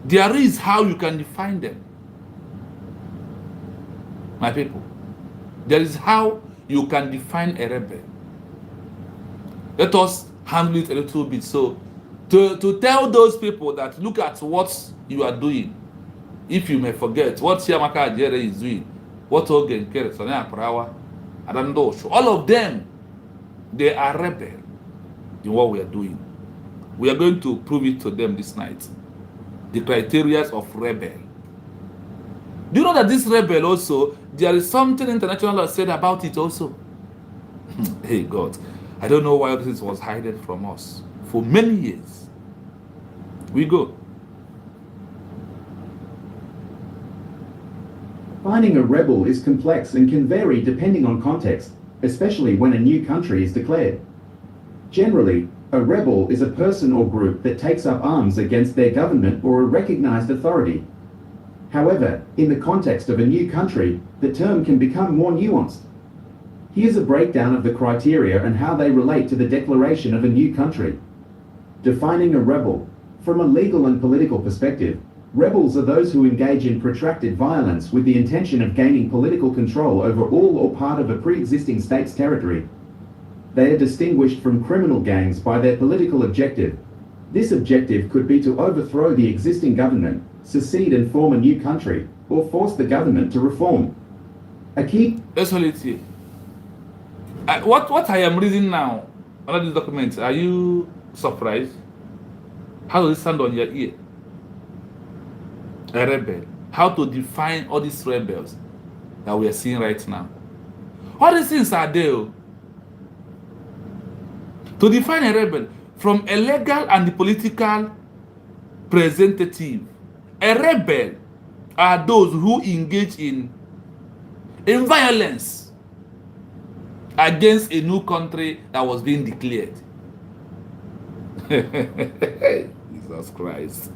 there is how you can define them. My people, there is how you can define a rebel. Let us handle it a little bit. So, to tell those people that look at what you are doing, If you may forget what Chiamaka Ajere is doing, what Ogen Kere, Sonia Prawa, Adandosho, all of them, they are rebel in what we are doing. We are going to prove it to them this night. The criteria of rebel. Do you know that this rebel also, there is something international has said about it also? Hey God, I don't know why this was hidden from us for many years. We go. Finding a rebel is complex and can vary depending on context, especially when a new country is declared. Generally, a rebel is a person or group that takes up arms against their government or a recognized authority. However, in the context of a new country, the term can become more nuanced. Here's a breakdown of the criteria and how they relate to the declaration of a new country. Defining a rebel. From a legal and political perspective, rebels are those who engage in protracted violence with the intention of gaining political control over all or part of a pre-existing state's territory. They are distinguished from criminal gangs by their political objective. This objective could be to overthrow the existing government, secede and form a new country, or force the government to reform. A key... Let's hold it here. What I am reading now, under this document, are you surprised? How does it sound on your ear? A rebel. How to define all these rebels that we are seeing right now. All these things are there. To define a rebel, from a legal and the political representative, a rebel are those who engage in violence against a new country that was being declared. Jesus Christ.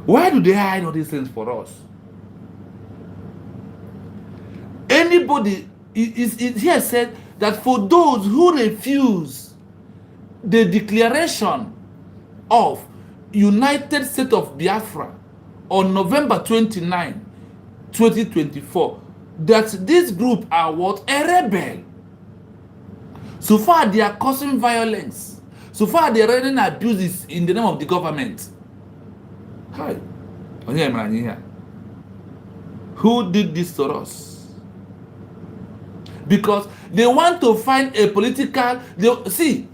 Why do they hide all these things for us? Anybody is here said that for those who refuse the declaration of United States of Biafra on November 29, 2024, that this group are what? A rebel. So far they are causing violence. So far they are running abuses in the name of the government. Hi. Who did this to us? Because they want to find a political... See,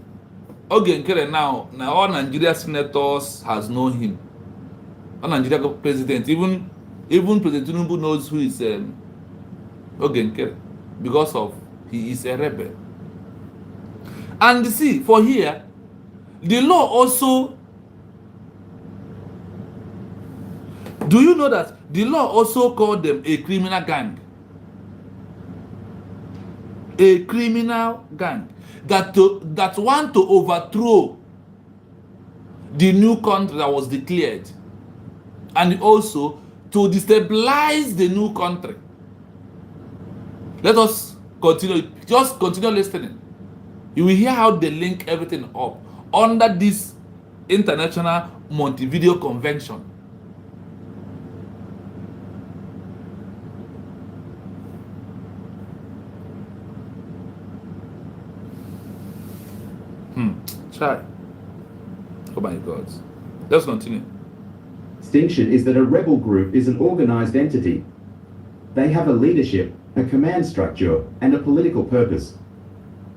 okay, now all Nigeria senators has known him. All Nigeria president, even President Tinubu knows who is okay, because of he is a rebel. And see, for here, the law also... Do you know that the law also called them a criminal gang? A criminal gang that want to overthrow the new country that was declared, and also to destabilize the new country. Let us continue. Just continue listening. You will hear how they link everything up under this International Montevideo Convention. Try. Oh my God. Let's continue. Distinction is that a rebel group is an organized entity. They have a leadership, a command structure, and a political purpose.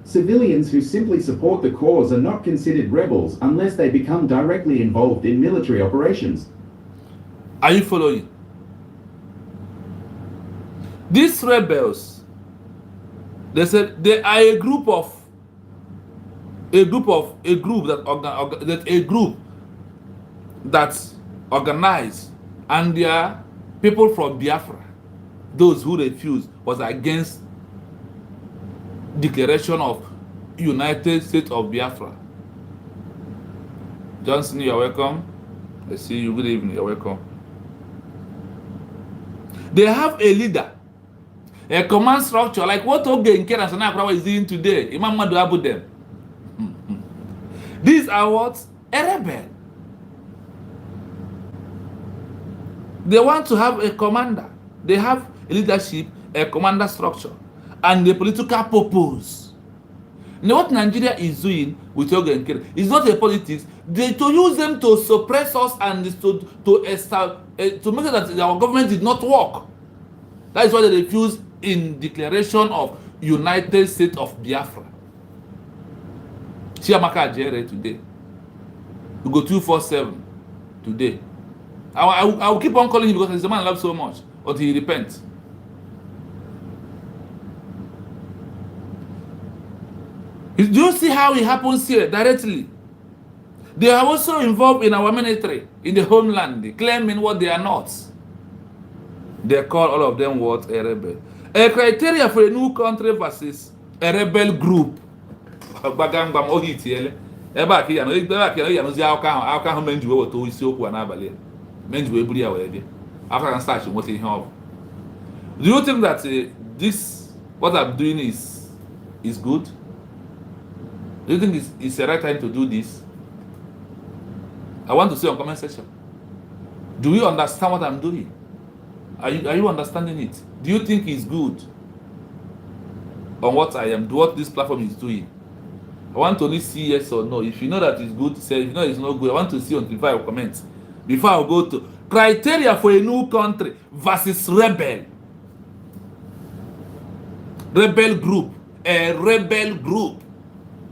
Civilians who simply support the cause are not considered rebels unless they become directly involved in military operations. Are you following? These rebels, they said they are a group that's organized, and they are people from Biafra. Those who refused was against declaration of United States of Biafra. Johnson, you're welcome. I see you. Good evening. You're welcome. They have a leader, a command structure, like what Oge Nke and Sana is doing today. Imam Madu Abu them. These are what? A rebel. They want to have a commander. They have a leadership, a commander structure, and a political purpose. Now what Nigeria is doing with Oge Nke is not a politics, to use them to suppress us and to make sure that our government did not work. That is why they refused in declaration of United States of Biafra. Chiamaka Ajere today. We go 247 today. I will keep on calling him because he's the man I love so much until he repents. Do you see how it happens here directly? They are also involved in our military in the homeland, claiming what they are not. They call all of them what? A rebel. A criteria for a new country versus a rebel group. Do you think that this, what I'm doing is good? Do you think it's the right time to do this? I want to see on comment section. Do you understand what I'm doing? Are you understanding it? Do you think it's good on what I am, what this platform is doing? I want to only see yes or no. If you know that it's good, say. If you know it's not good, I want to see on 5 comments before I go to criteria for a new country versus rebel group. A rebel group.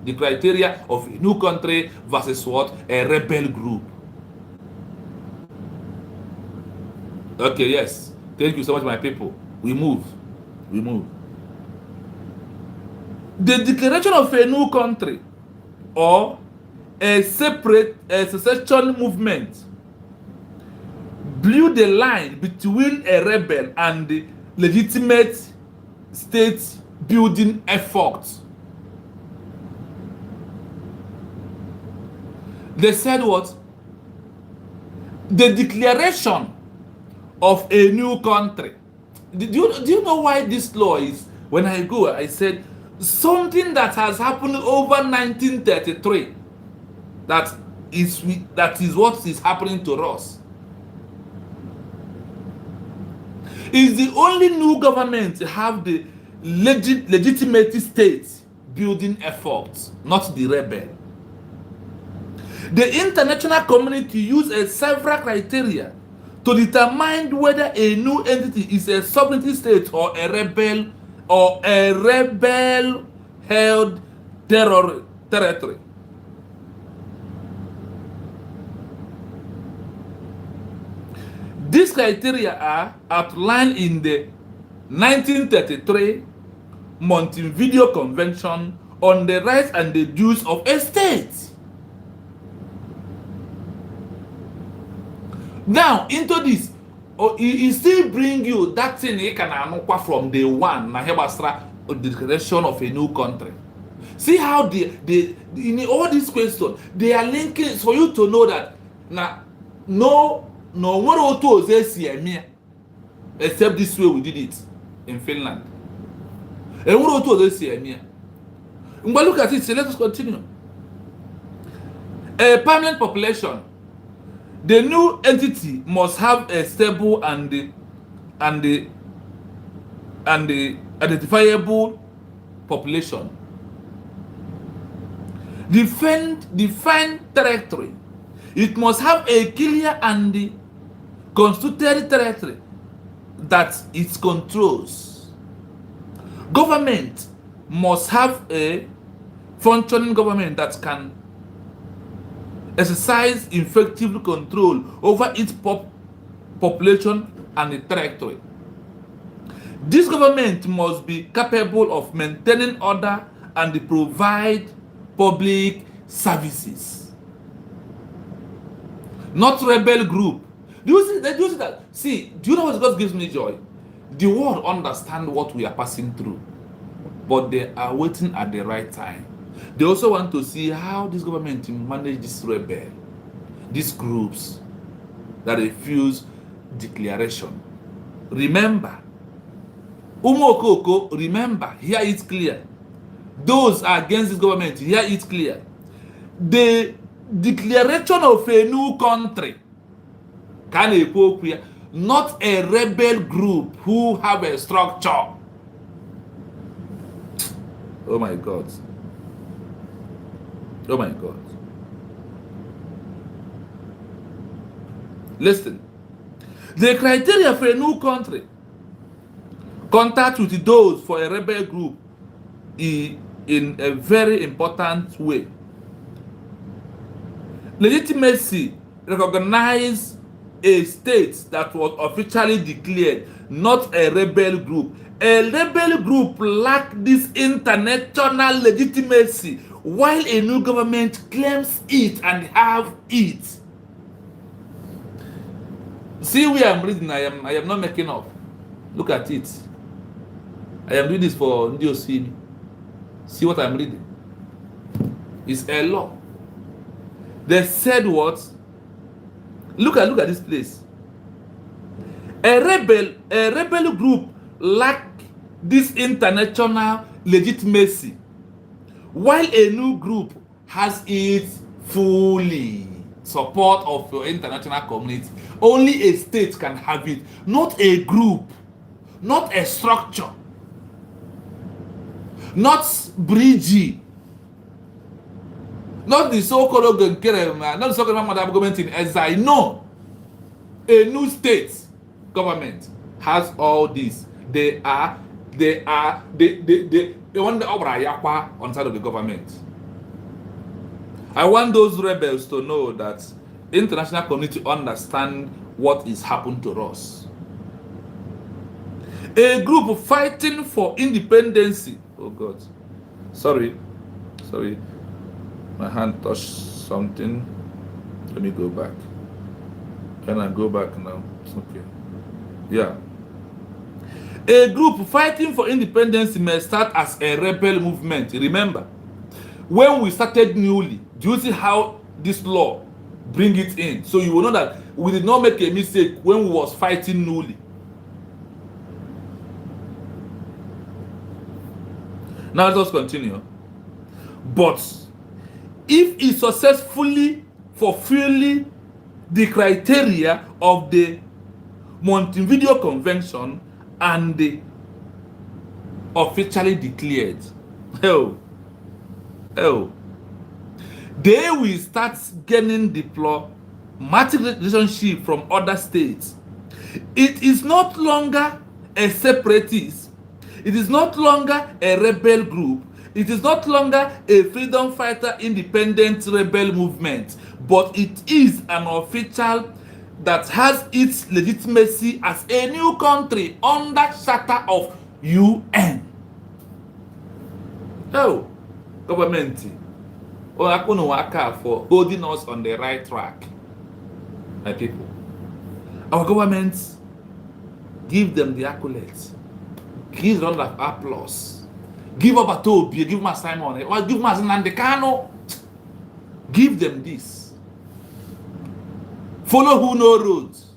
The criteria of a new country versus what? A rebel group. Okay, yes. Thank you so much, my people. We move. The declaration of a new country or a separate secession movement blew the line between a rebel and the legitimate state building effort. They said what? The declaration of a new country. Do you know why this law is? When I go, I said something that has happened over 1933. That is what is happening to us. Is the only new government to have the legitimate state building efforts, not the rebel. The international community used several criteria to determine whether a new entity is a sovereign state or a rebel held territory. These criteria are outlined in the 1933 Montevideo Convention on the rights and the duties of a state. Now, into this, it still bring you that thing you can know from day one, the declaration of a new country. See how in all these questions, they are linking for you to know that no one to say except this way we did it in Finland. And what to say but look at it, so let us continue. A permanent population. The new entity must have a stable and identifiable population. Defined territory. It must have a clear and constituted territory that it controls. Government must have a functioning government that can exercise effective control over its population and the territory. This government must be capable of maintaining order and provide public services. Not rebel group. Do you see that? See, do you know what God gives me joy? The world understand what we are passing through, but they are waiting at the right time. They also want to see how this government manage this rebel, these groups that refuse declaration. Remember, Umokoko, remember, here it's clear. Those are against this government, here it's clear. The declaration of a new country, not a rebel group who have a structure. Oh my God. Oh my God. Listen. The criteria for a new country contact with those for a rebel group in a very important way. Legitimacy recognize a state that was officially declared, not a rebel group. A rebel group lack this international legitimacy, while a new government claims it and have it. See where I'm reading. I am not making up. Look at it. I am doing this for NDOC. See what I'm reading. It's a law. They said what? Look at this place. A rebel group lack this international legitimacy, while a new group has it fully support of your international community. Only a state can have it, not a group, not a structure, not bridge, not the so-called not the so-called government in exile. No, a new state government has all this. They want the Obrayakwa on side of the government. I want those rebels to know that the international community understand what is happening to us. A group fighting for independence. Oh God, sorry, my hand touched something. Let me go back. Can I go back now? Okay. Yeah. A group fighting for independence may start as a rebel movement. Remember, when we started newly, do you see how this law bring it in? So you will know that we did not make a mistake when we was fighting newly. Now let us continue. But if it successfully fulfilling the criteria of the Montevideo Convention and the officially declared, they will start gaining diplomatic relationship from other states. It is not longer a separatist. It is not longer a rebel group. It is not longer a freedom fighter independent rebel movement, but it is an official that has its legitimacy as a new country under charter of UN. Oh, government. For holding us on the right track. My people. Our government, give them the accolades. Give them the applause. Give up a Toby, give them a Simon, or give them a Nandekano. Give them this. Follow who know roads.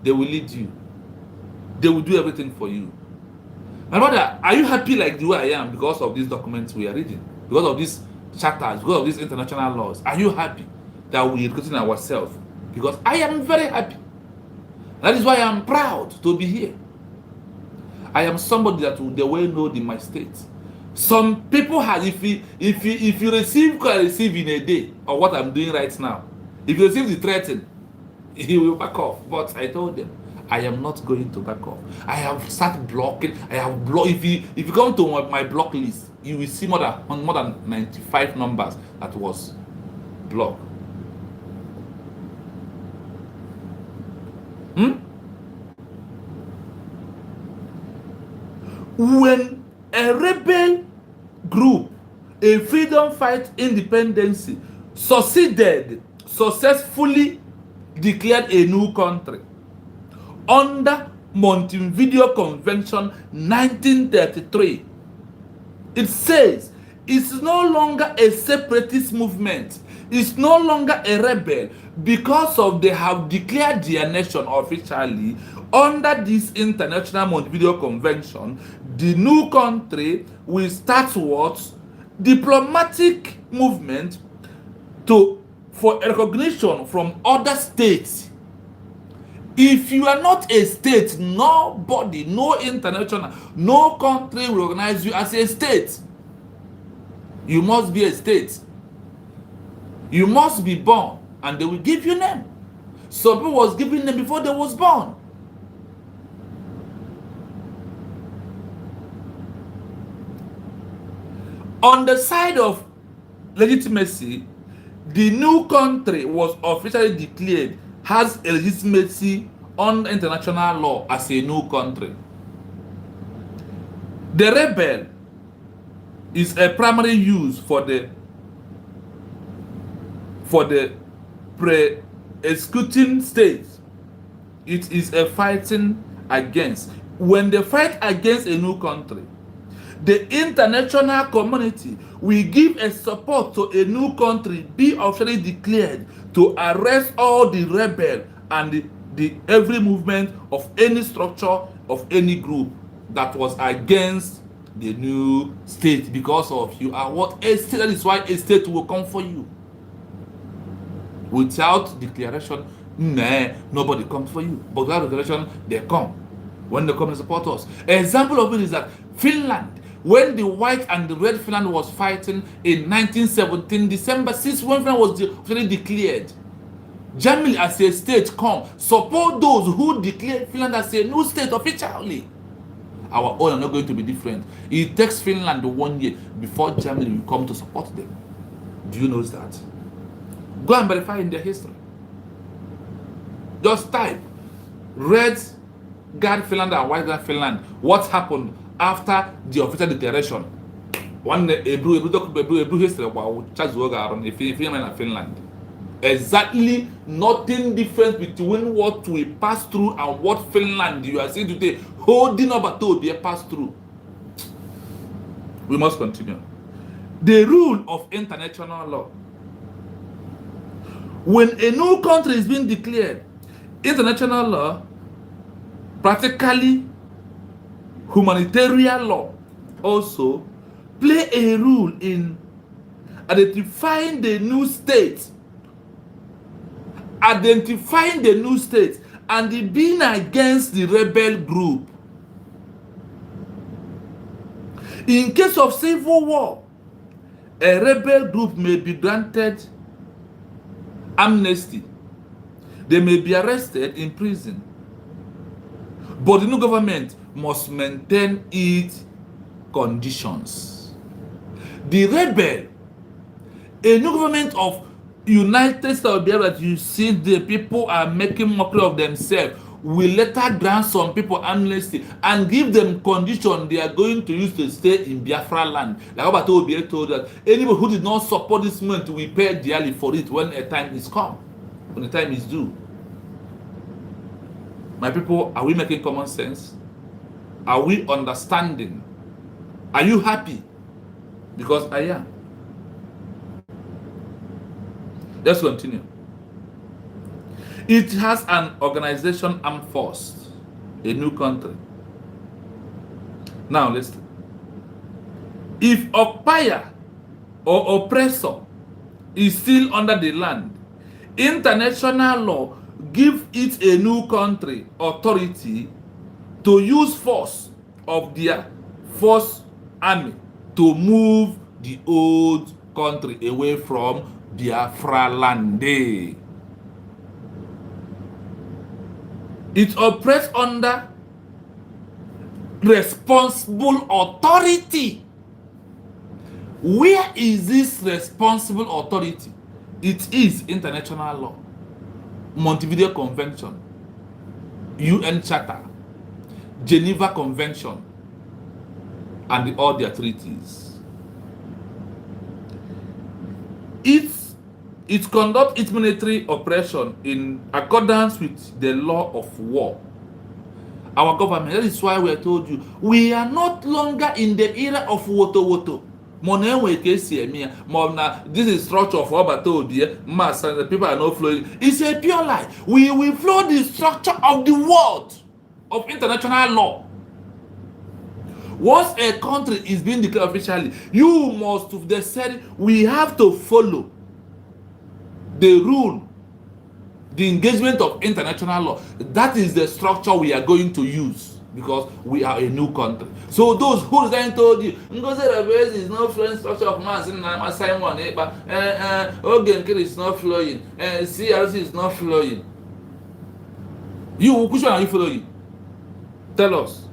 They will lead you. They will do everything for you. My brother, are you happy like the way I am because of these documents we are reading? Because of these charters, because of these international laws? Are you happy that we are educating ourselves? Because I am very happy. That is why I am proud to be here. I am somebody that they well know in my state. Some people have, if you receive in a day, or what I'm doing right now, if you receive the threaten, he will back off. But I told them, I am not going to back off. I have started blocking. I have blocked. If you come to my block list, you will see more than 95 numbers that was blocked. When a rebel group, a freedom fight independence, successfully declared a new country under Montevideo Convention 1933, it says it's no longer a separatist movement. It's no longer a rebel because of they have declared their nation officially under this international Montevideo Convention. The new country will start what? Diplomatic movement for recognition from other states. If you are not a state, nobody, no international, no country will recognize you as a state. You must be a state. You must be born, and they will give you name. Some people was giving them before they was born. On the side of legitimacy, the new country was officially declared has a legitimacy under international law as a new country. The rebel is a primary use for the pre-executing state. It is a fighting against. When they fight against a new country, the international community will give a support to a new country be officially declared to arrest all the rebel and the every movement of any structure of any group that was against the new state because of you are what a state. That is why a state will come for you. Without declaration, nobody comes for you. But without declaration, they come. When they come and support us. An example of it is that Finland, when the white and the red Finland was fighting in 1917, December 6, when Finland was officially declared, Germany as a state come support those who declared Finland as a new state officially. Our own are not going to be different. It takes Finland 1 year before Germany will come to support them. Do you know that? Go and verify in their history. Just type red guard Finland and white guard Finland. What happened after the official declaration? One Hebrew history about Finland. Exactly nothing different between what we pass through and what Finland you are seeing today holding up to be passed through. We must continue. The rule of international law. When a new country is being declared, international law, practically humanitarian law, also play a role in identifying the new state, and being against the rebel group. In case of civil war, a rebel group may be granted amnesty. They may be arrested in prison. But the new government must maintain its conditions. The rebel, a new government of United States of Biafra, that you see the people are making mockery of themselves, will later grant some people amnesty and give them conditions they are going to use to stay in Biafra land. Like Obato Obiere told that anybody who did not support this movement will pay dearly for it when a time is come, when the time is due. My people, are we making common sense? Are we understanding? Are you happy? Because I am. Let's continue. It has an organization armed force, a new country. Now listen. If occupier or oppressor is still under the land, international law give it a new country authority to use force of their force army to move the old country away from Biafra land. It operates under responsible authority. Where is this responsible authority? It is international law, Montevideo Convention, UN Charter, Geneva Convention, and all their treaties. It conducts its military operation in accordance with the law of war. Our government, that is why we are told you, we are not longer in the era of woto. This is structure of Obato mass and the people are not flowing. It's a pure lie. We will flow the structure of the world of international law. Once a country is being declared officially, you must, they said, we have to follow the rule, the engagement of international law. That is the structure we are going to use because we are a new country. So those who then told you, Ngozi is not flowing structure of mass, Simon, Ogenkiri is not flowing, CRC is not flowing. You, which one are you following? Tell us.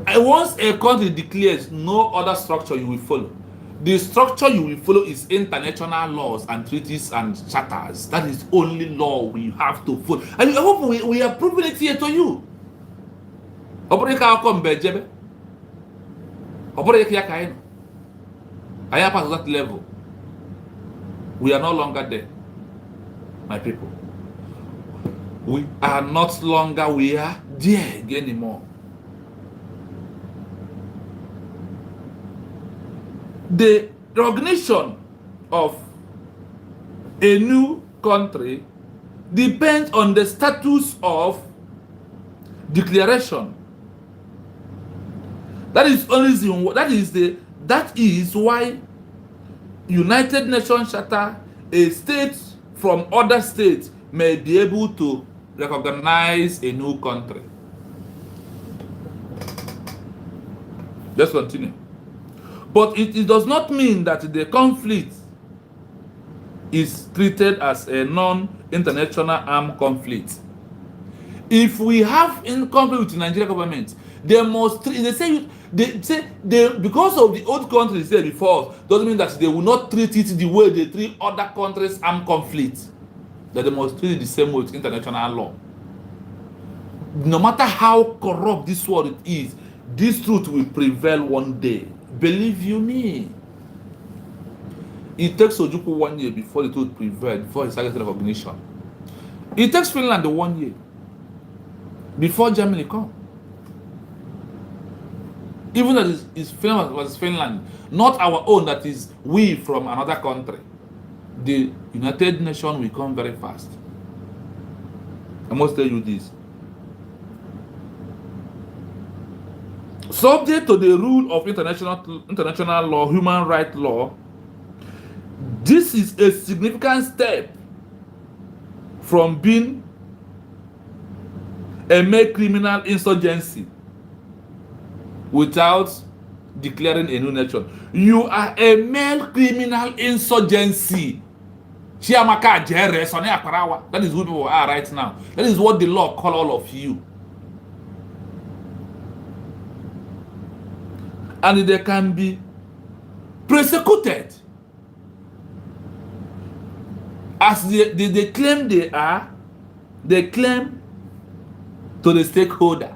And once a country declares, no other structure you will follow. The structure you will follow is international laws and treaties and charters. That is only law we have to follow. And I hope we are proving it here to you. I am past that level. We are no longer there, my people. We are not longer we are there anymore. The recognition of a new country depends on the status of declaration. That is why United Nations Charter, a state from other states may be able to recognize a new country. Let's continue. But it does not mean that the conflict is treated as a non-international armed conflict. If we have in conflict with the Nigerian government, they must. They say because of the old countries there before doesn't mean that they will not treat it the way they treat other countries' armed conflicts. That they must treat it the same way with international law. No matter how corrupt this world is, this truth will prevail one day. Believe you me. It takes Ojukwu 1 year before the truth prevailed, before he started recognition. It takes Finland 1 year before Germany come. Even that is Finland was Finland, not our own, that is we from another country. The United Nations will come very fast. I must tell you this. Subject to the rule of international law, human rights law, this is a significant step from being a mere criminal insurgency without declaring a new nation. You are a mere criminal insurgency. That is who people are right now. That is what the law call all of you. And they can be persecuted as they claim they are. They claim to the stakeholder.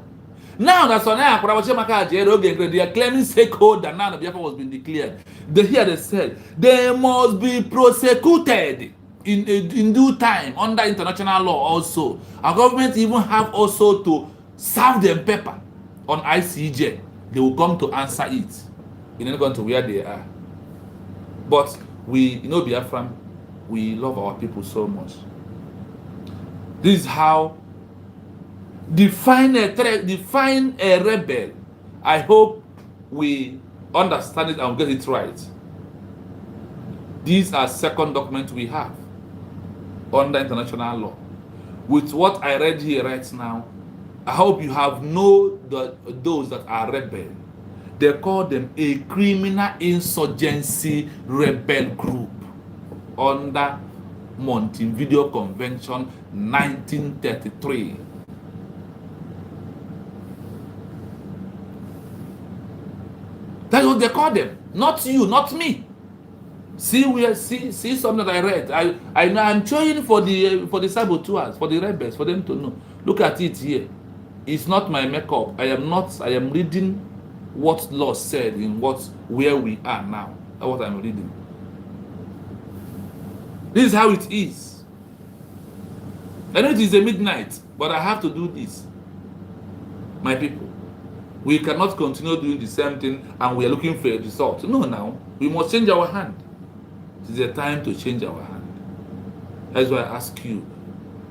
Now that's why they are claiming stakeholder. Now the Biafra was being declared. They said they must be prosecuted in due time under international law. Also, our government even have also to serve them paper on ICJ. They will come to answer it in any country where they are. But we, Biafra, we love our people so much. This is how define a rebel. I hope we understand it and get it right. These are second documents we have under international law. With what I read here right now, I hope you have known that those that are rebel. They call them a criminal insurgency rebel group under Montevideo Convention 1933. That's what they call them. Not you, not me. See something that I read. I'm showing for the saboteurs, for the rebels, for them to know. Look at it here. It's not my makeup. I am reading what law said in where we are now. That's what I'm reading. This is how it is. I know it is a midnight, but I have to do this. My people, we cannot continue doing the same thing and we are looking for a result. No, now we must change our hand. It is a time to change our hand. That's why I ask you,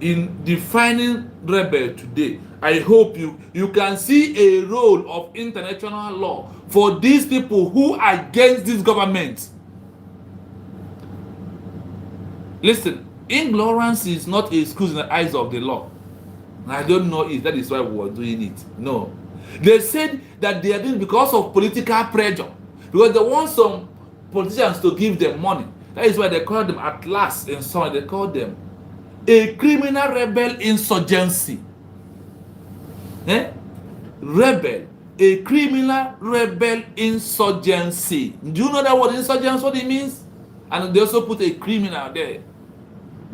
in defining rebel today, I hope you can see a role of international law for these people who are against this government. Listen, ignorance is not an excuse in the eyes of the law. I don't know it. That is why we are doing it. No. They said that they are doing it because of political pressure. Because they want some politicians to give them money. That is why they call them at last, and so they call them a criminal rebel insurgency. Rebel, a criminal rebel insurgency. Do you know that word insurgency, what it means? And they also put a criminal there.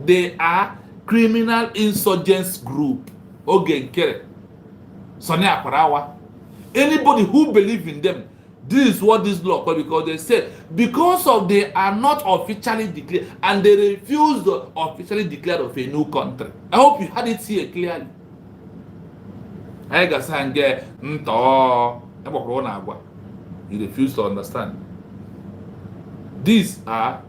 They are criminal insurgents group. Ogen Kere. Sonny Akarawa. Anybody who believes in them, this is what this law called, because they said because of they are not officially declared and they refuse to officially declare of a new country. I hope you had it here clearly. You refuse to understand. These are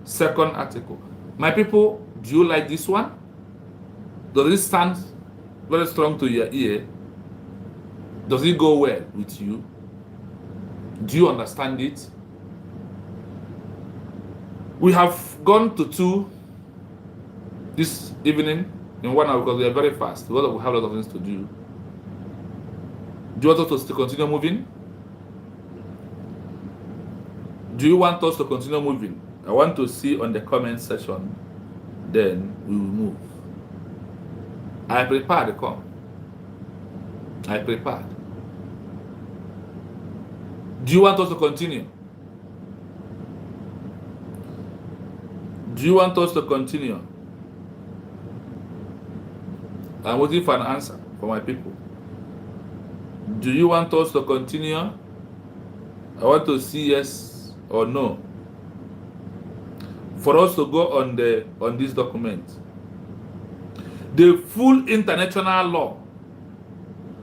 second article. My people, do you like this one? Does it stand very strong to your ear? Does it go well with you? Do you understand it? We have gone to 2 this evening in 1 hour because we are very fast. We have a lot of things to do. Do you want us to continue moving? Do you want us to continue moving? I want to see on the comment section. Then we will move. I prepared to come. I prepared. Do you want us to continue? Do you want us to continue? I'm waiting for an answer for my people. Do you want us to continue? I want to see yes or no. For us to go on this document. The full international law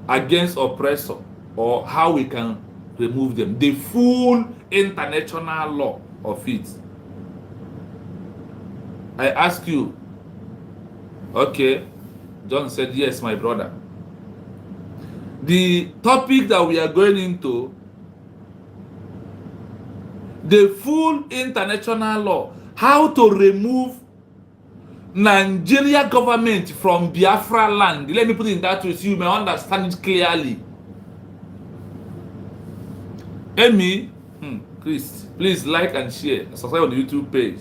against oppressor, or how we can remove them. The full international law of it. I ask you, okay, John said yes, my brother. The topic that we are going into, the full international law, how to remove Nigeria government from Biafra land. Let me put it in that way so you may understand it clearly. Amy, Chris, please like and share. Subscribe on the YouTube page.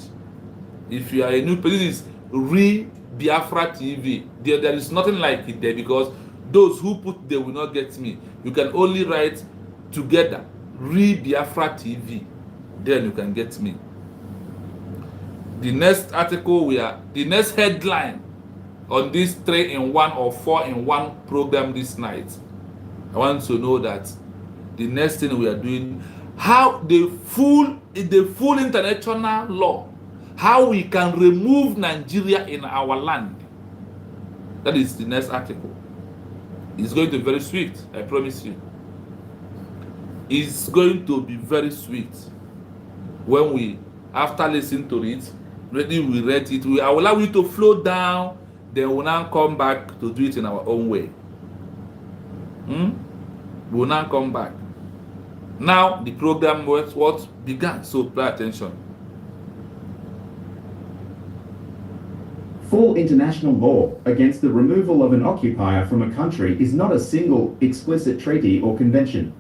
If you are a new page, this is RealBiafraTv. There is nothing like it there because those who put there will not get me. You can only write together RealBiafraTv. Then you can get me. The next article the next headline on this 3-in-1 or 4-in-1 program this night. I want to know that the next thing we are doing, how the full international law, how we can remove Nigeria in our land. That is the next article. It's going to be very sweet, I promise you. It's going to be very sweet when we, after listening to it, we read it, I will allow you to flow down, then we'll now come back to do it in our own way. We will now come back. Now the program was what began, so pay attention. Full international law against the removal of an occupier from a country is not a single explicit treaty or convention.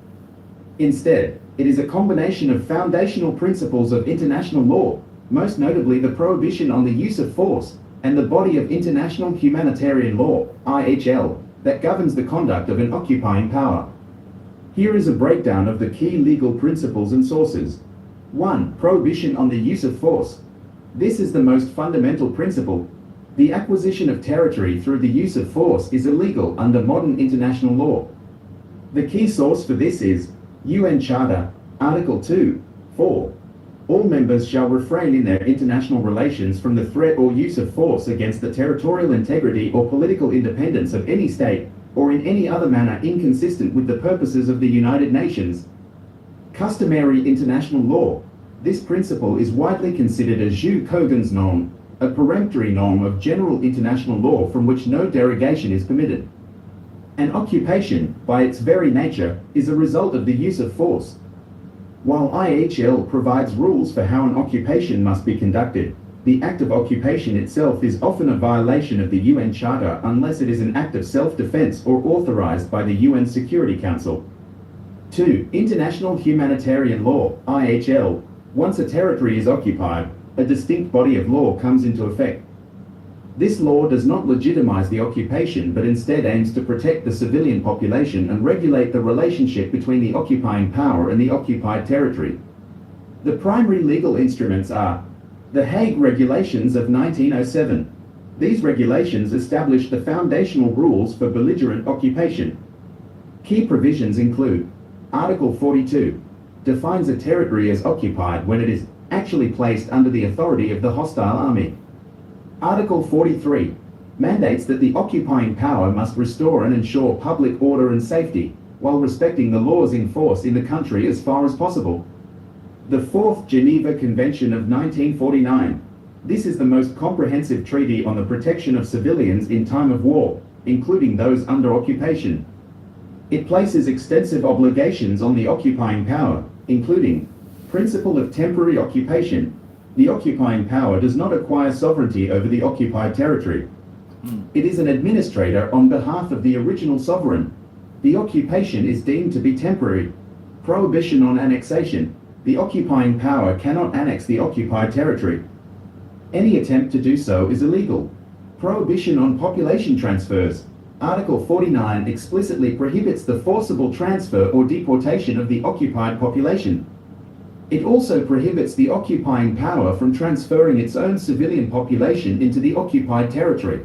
Instead, it is a combination of foundational principles of international law, most notably the prohibition on the use of force, and the body of international humanitarian law, IHL, that governs the conduct of an occupying power. Here is a breakdown of the key legal principles and sources. 1. Prohibition on the use of force. This is the most fundamental principle. The acquisition of territory through the use of force is illegal under modern international law. The key source for this is UN Charter, Article 2, 4. All members shall refrain in their international relations from the threat or use of force against the territorial integrity or political independence of any state, or in any other manner inconsistent with the purposes of the United Nations. Customary international law. This principle is widely considered a jus cogens norm, a peremptory norm of general international law from which no derogation is permitted. An occupation, by its very nature, is a result of the use of force. While IHL provides rules for how an occupation must be conducted, the act of occupation itself is often a violation of the UN Charter unless it is an act of self-defense or authorized by the UN Security Council. 2. International humanitarian law, IHL. Once a territory is occupied, a distinct body of law comes into effect. This law does not legitimize the occupation but instead aims to protect the civilian population and regulate the relationship between the occupying power and the occupied territory. The primary legal instruments are the Hague Regulations of 1907. These regulations established the foundational rules for belligerent occupation. Key provisions include Article 42 defines a territory as occupied when it is actually placed under the authority of the hostile army. Article 43 mandates that the occupying power must restore and ensure public order and safety, while respecting the laws in force in the country as far as possible. The Fourth Geneva Convention of 1949. This is the most comprehensive treaty on the protection of civilians in time of war, including those under occupation. It places extensive obligations on the occupying power, including principle of temporary occupation. The occupying power does not acquire sovereignty over the occupied territory. It is an administrator on behalf of the original sovereign. The occupation is deemed to be temporary. Prohibition on annexation. The occupying power cannot annex the occupied territory. Any attempt to do so is illegal. Prohibition on population transfers. Article 49 explicitly prohibits the forcible transfer or deportation of the occupied population. It also prohibits the occupying power from transferring its own civilian population into the occupied territory.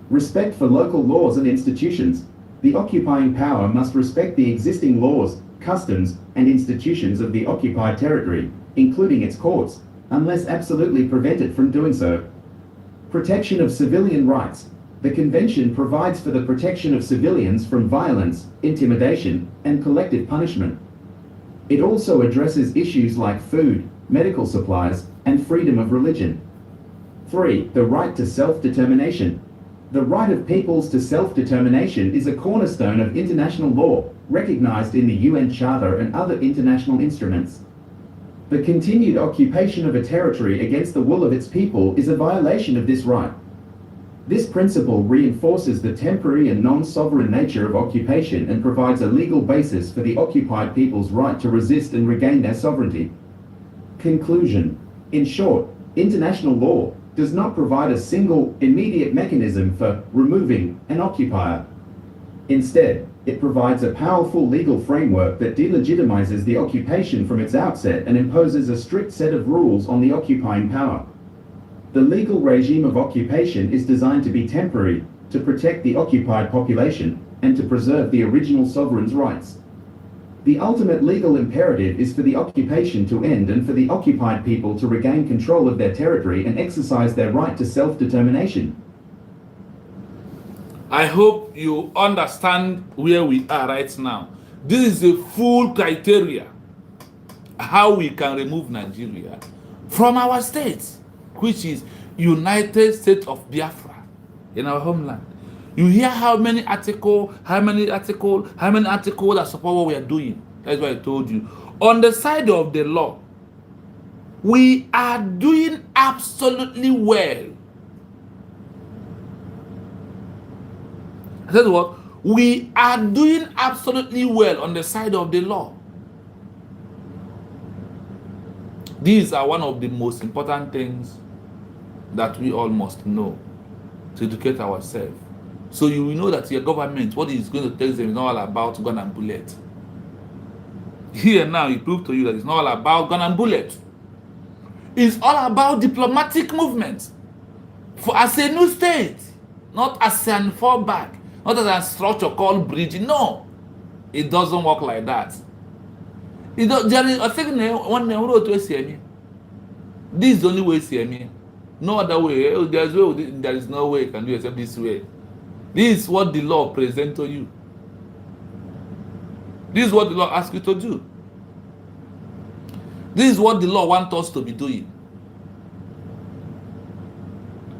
Respect for local laws and institutions. The occupying power must respect the existing laws, customs, and institutions of the occupied territory, including its courts, unless absolutely prevented from doing so. Protection of civilian rights. The Convention provides for the protection of civilians from violence, intimidation, and collective punishment. It also addresses issues like food, medical supplies, and freedom of religion. 3. The right to self-determination. The right of peoples to self-determination is a cornerstone of international law, recognized in the UN Charter and other international instruments. The continued occupation of a territory against the will of its people is a violation of this right. This principle reinforces the temporary and non-sovereign nature of occupation and provides a legal basis for the occupied people's right to resist and regain their sovereignty. Conclusion. In short, international law does not provide a single, immediate mechanism for removing an occupier. Instead, it provides a powerful legal framework that delegitimizes the occupation from its outset and imposes a strict set of rules on the occupying power. The legal regime of occupation is designed to be temporary, to protect the occupied population, and to preserve the original sovereign's rights. The ultimate legal imperative is for the occupation to end and for the occupied people to regain control of their territory and exercise their right to self-determination. I hope you understand where we are right now. This is a full criteria how we can remove Nigeria from our states, which is United States of Biafra in our homeland. You hear how many articles that support what we are doing. That's why I told you. On the side of the law, we are doing absolutely well. I said what? We are doing absolutely well on the side of the law. These are one of the most important things that we all must know to educate ourselves. So you will know that your government, what is going to tell them is not all about gun and bullet. Here now, it proved to you that it's not all about gun and bullet. It's all about diplomatic movement. For as a new state, not as an fallback, not as a structure called bridge. No, it doesn't work like that. It don't, there is, I think this is the only way to see me. No other way. There is no way you can do it except this way. This is what the law presents to you. This is what the law asks you to do. This is what the law wants us to be doing.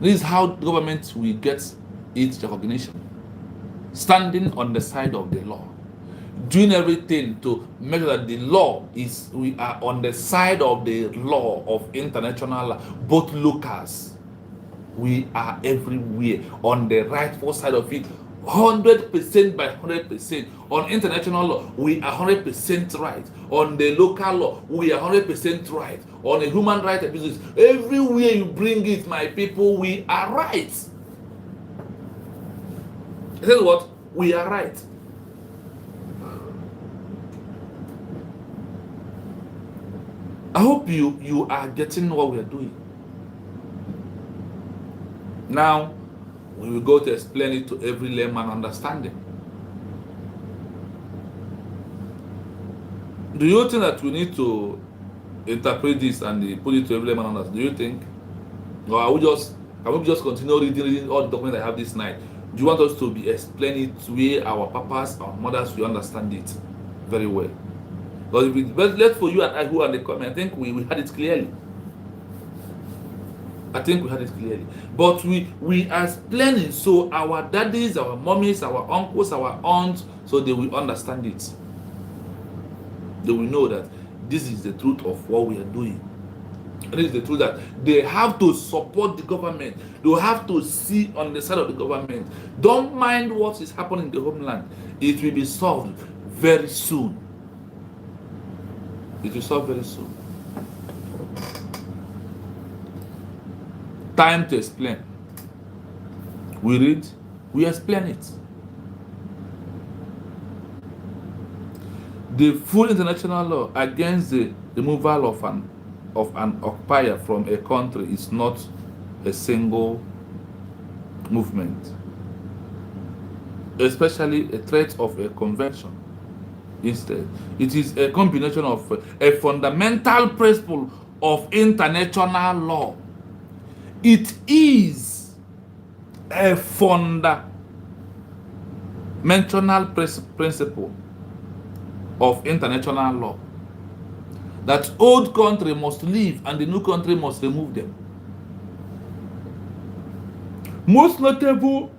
This is how government will get its recognition. Standing on the side of the law. Doing everything to make sure that the law is, we are on the side of the law of international law, both locals. We are everywhere on the rightful side of it, 100% by 100%. On international law, we are 100% right. On the local law, we are 100% right. On a human rights abuses, everywhere you bring it, my people, we are right. I said what? We are right. I hope you are getting what we are doing. Now, we will go to explain it to every layman understanding. Do you think that we need to interpret this and put it to every layman understanding? Do you think? Or can we just continue reading all the documents I have this night? Do you want us to be explaining it to where our papas, our mothers will understand it very well? Because if it's left for you and I who are in the comment, I think we had it clearly. But we are explaining so our daddies, our mommies, our uncles, our aunts, so they will understand it. They will know that this is the truth of what we are doing. And this is the truth that they have to support the government. They have to see on the side of the government. Don't mind what is happening in the homeland. It will be solved very soon. It will solve very soon. Time to explain. We read, we explain it. The full international law against the removal of an occupier from a country is not a single movement, especially a threat of a convention. Instead, it is a combination of a fundamental principle of international law. It is a fundamental principle of international law that old country must leave and the new country must remove them. Most notable,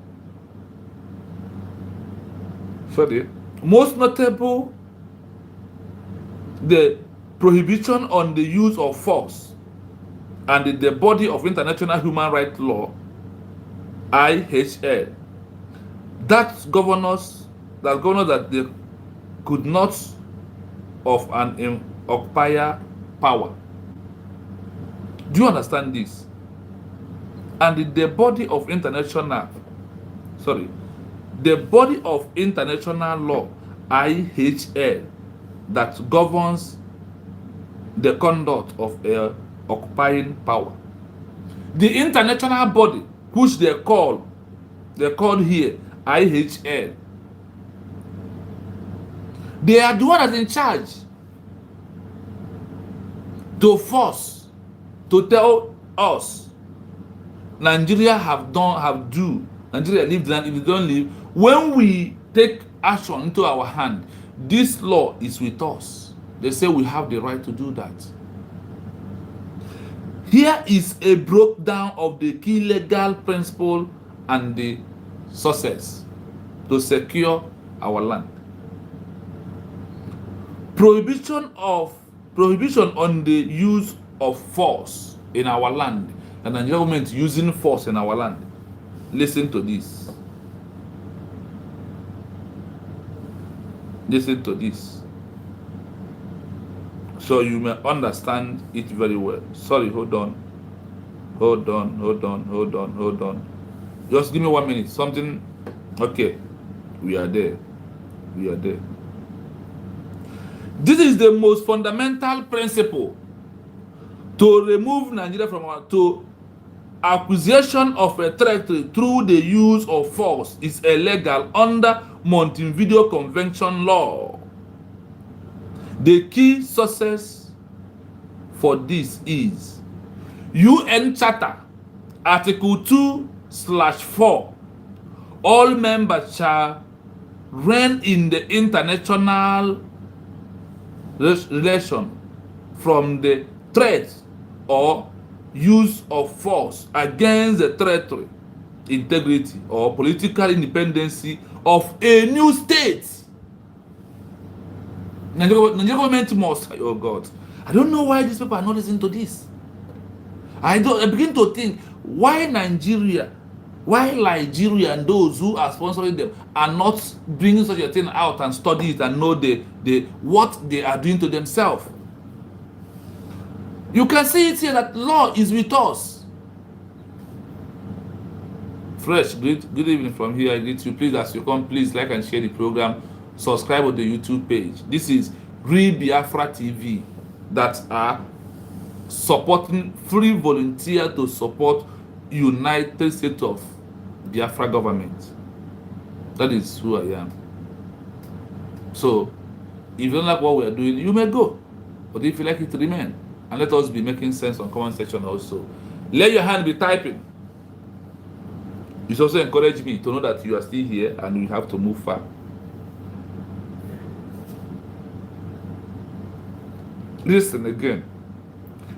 the prohibition on the use of force and the body of international human rights law, IHL, that governors that they could not of an occupier power. Do you understand this? And the body of international law, IHL, that governs the conduct of a occupying power. The international body, which they called here IHL, they are the one that's in charge to force, to tell us Nigeria Nigeria leave the land. If you don't leave, when we take action into our hand, this law is with us. They say we have the right to do that. Here is a breakdown of the key legal principle and the sources to secure our land. Prohibition on the use of force in our land, and the government using force in our land. Listen to this. Listen to this, so you may understand it very well. Sorry, hold on. Just give me 1 minute. Something. Okay, we are there. This is the most fundamental principle to remove Nigeria from acquisition of a territory through the use of force is illegal under Montevideo Convention law. The key sources for this is UN Charter, Article 2/4. All members shall reign in the international relation from the threat or use of force against the territory, integrity, or political independency of a new state. Nigeria government must. Oh God, I don't know why these people are not listening to this. I begin to think why Nigeria Why Nigeria and those who are sponsoring them are not bringing such a thing out and study it and know what they are doing to themselves? You can see it here that law is with us. Fresh, good evening from here. I greet you. Please, as you come, please like and share the program. Subscribe on the YouTube page. This is RealBiafraTv that are supporting free volunteer to support United States of Biafra government. That is who I am. So, if you don't like what we are doing, you may go. But if you like it, remain. And let us be making sense on comment section also. Let your hand be typing. It also encourage me to know that you are still here and we have to move far. Listen again.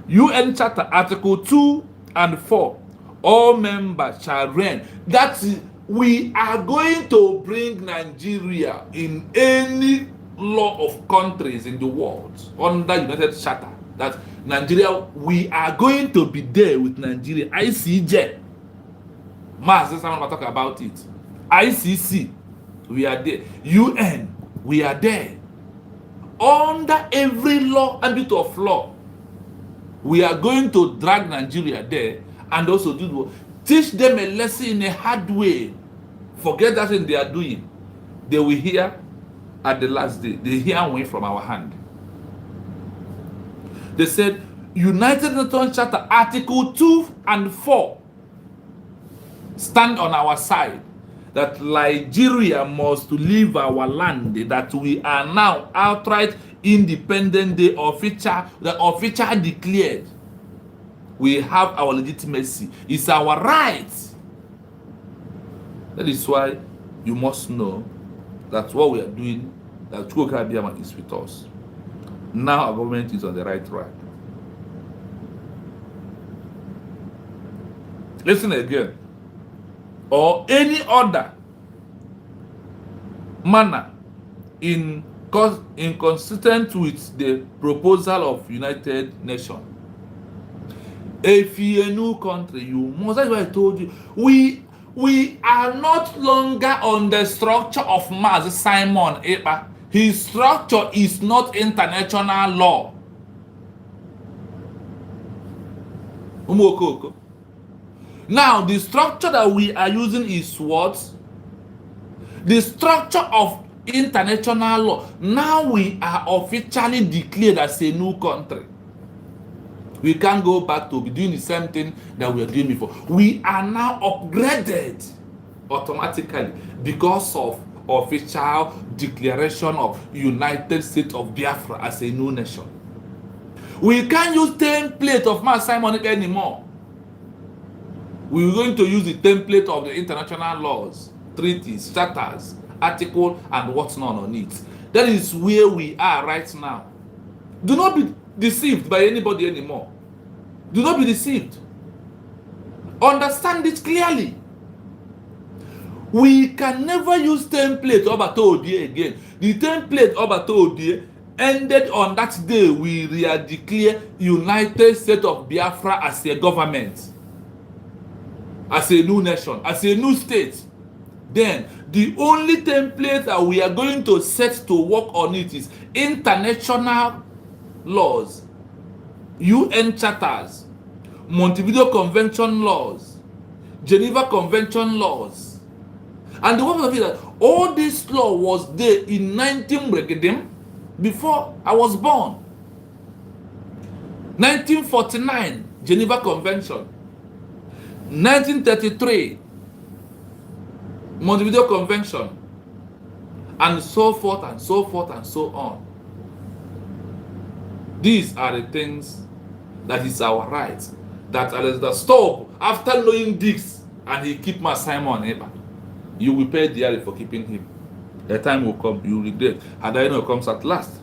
UN Charter Article 2 and 4. All members shall reign. That is, we are going to bring Nigeria in any law of countries in the world under United Charter. That Nigeria, we are going to be there with Nigeria. ICJ. Master, someone talk about it. ICC, we are there. UN, we are there. Under every law, ambit of law, we are going to drag Nigeria there and also teach them a lesson in a hard way. Forget that thing they are doing. They will hear at the last day. They hear away from our hand. They said, United Nations Charter Article 2 and 4 stand on our side. That Nigeria must leave our land, that we are now outright independent, the official declared. We have our legitimacy. It's our right. That is why you must know that what we are doing, that Chukwuka Abiyama is with us. Now our government is on the right track. Listen again. Or any other manner inconsistent with the proposal of United Nations. If you're a new country, you must. That's why I told you we are not longer on the structure of Mazi Simon Ekpa. His structure is not international law. Now, the structure that we are using is what? The structure of international law. Now we are officially declared as a new country. We can't go back to be doing the same thing that we were doing before. We are now upgraded automatically because of official declaration of United States of Biafra as a new nation. We can't use template of Mazi Simon Ekpa anymore. We're going to use the template of the international laws, treaties, charters, article, and what's not on it. That is where we are right now. Do not be deceived by anybody anymore. Do not be deceived. Understand it clearly. We can never use template Obatodi again. The template Obatodi ended on that day we declare United States of Biafra as a government, as a new nation, as a new state. Then the only template that we are going to set to work on it is international laws, UN charters, Montevideo Convention laws, Geneva Convention laws. And the one of it that all this law was there in 19 before I was born. 1949 Geneva Convention, 1933 Montevideo Convention, and so forth and so forth and so on. These are the things that is our rights. That Alexander Stubb, after knowing this, and he keep Mazi Simon Ekpa, you will pay dearly for keeping him. The time will come, you will regret. And I know it comes at last.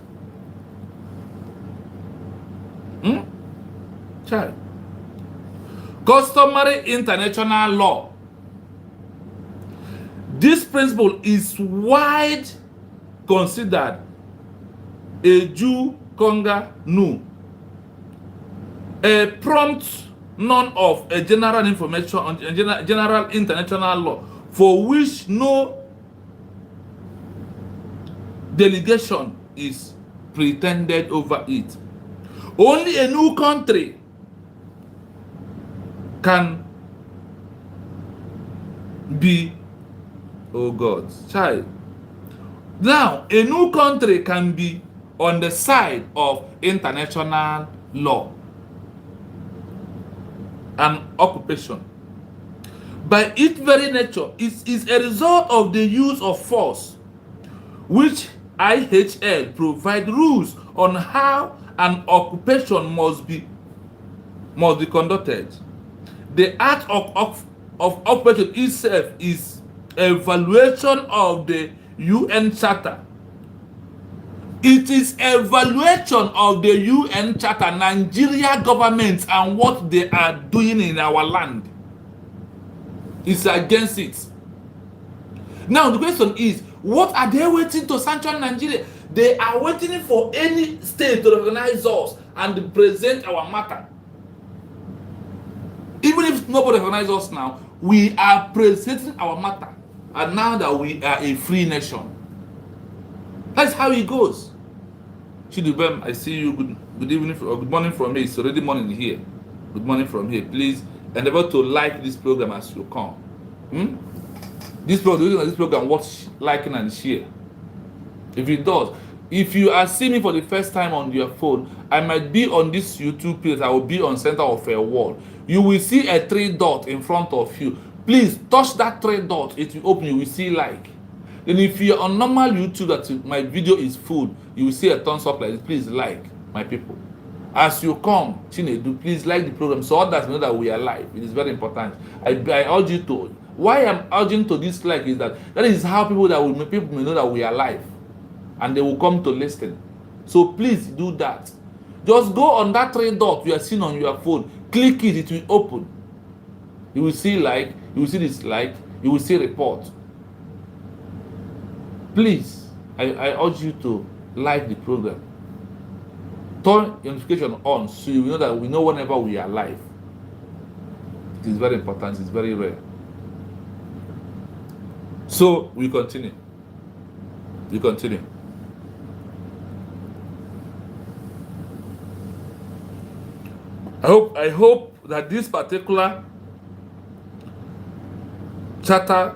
Child. Customary international law. This principle is wide considered a Jew conga nu, a prompt none of a general information on general international law for which no delegation is pretended over it. Only a new country can be, oh God, child. Now, a new country can be on the side of international law and occupation. By its very nature, it is a result of the use of force, which IHL provide rules on how an occupation must be conducted. The act of occupation itself is a violation of the UN Charter. It is a violation of the UN Charter, Nigeria government and what they are doing in our land. It's against it. Now the question is, what are they waiting to sanction Nigeria? They are waiting for any state to recognize us and present our matter. Even if nobody recognizes us now, we are presenting our matter. And now that we are a free nation. That's how it goes. Chidubem, I see you. Good evening or good morning from me. It's already morning here. Good morning from here. Please endeavor to like this program as you come. This program, watch, liking, and share. If it does, if you are seeing me for the first time on your phone, I might be on this YouTube page. I will be on center of a wall. You will see a 3 dot in front of you. Please touch that 3 dot. It will open. You will see like. Then if you're on normal YouTube that my video is full, you will see a thumbs up like this. Please like, my people. As you come, Chinedu, please like the program so others know that we are live. It is very important. I urge you to. Why I'm urging to this like is that is how people may know that we are live, and they will come to listen. So please do that. Just go on that 3 dot you are seeing on your phone. Click it. It will open. You will see like. You will see this like. You will see report. Please, I urge you to like the program. Turn your notification on so you know that we know whenever we are live. It is very important. It's very rare. So we continue. We continue. I hope that this particular charter,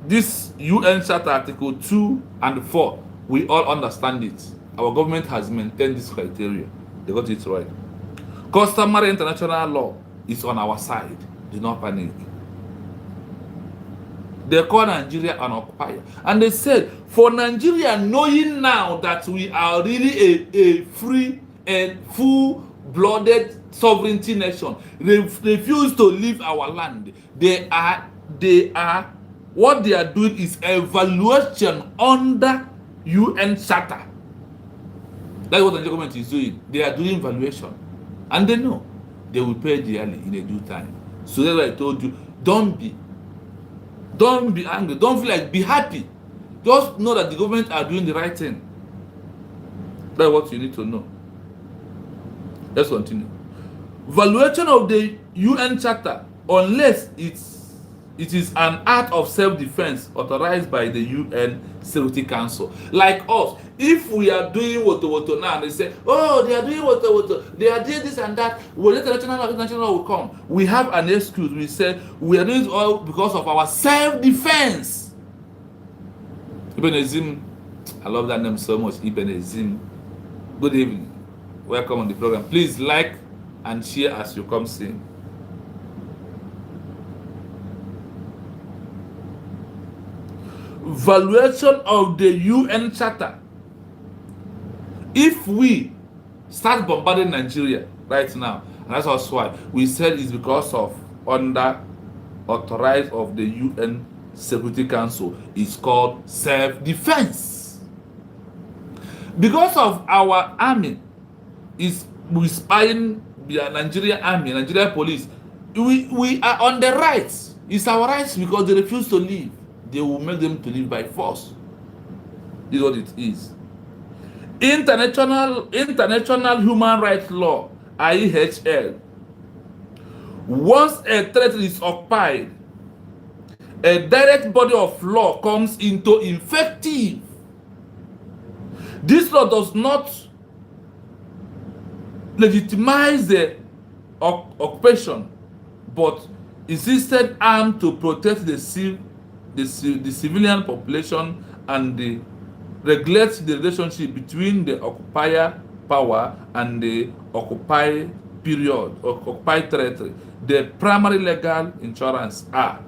this UN Charter Article 2 and 4, we all understand it. Our government has maintained this criteria. They got it right. Customary international law is on our side. Do not panic. They call Nigeria an occupier. And they said, for Nigeria, knowing now that we are really a free and full-blooded sovereignty nation, they refuse to leave our land. What they are doing is evaluation under UN Charter. That's what the government is doing. They are doing evaluation. And they know they will pay dearly in a due time. So that's why I told you, don't be angry. Don't feel like, be happy. Just know that the government are doing the right thing. That's what you need to know. Let's continue. Valuation of the UN Charter, unless it is an act of self-defense authorized by the UN Security Council. Like us, if we are doing woto now, and they say, oh, they are doing woto, they are doing this and that, when international law will come, we have an excuse. We say, we are doing it all because of our self-defense. Ibn Azim, I love that name so much, Ibn Azim. Good evening. Welcome on the program. Please like and share as you come see. Valuation of the UN Charter. If we start bombarding Nigeria right now, and that's also why we said it's because of under authorized of the UN Security Council, is called self-defense. Because of our army is spying the Nigerian army, Nigerian police, we are on the rights. It's our rights because they refuse to leave. They will make them to live by force. This is what it is. International human rights law, IHL, Once a territory is occupied, a direct body of law comes into effective. This law does not legitimize the occupation, but is instead armed to protect the civilian population and regulate the relationship between the occupier power and the occupied period or occupied territory. The primary legal insurance are.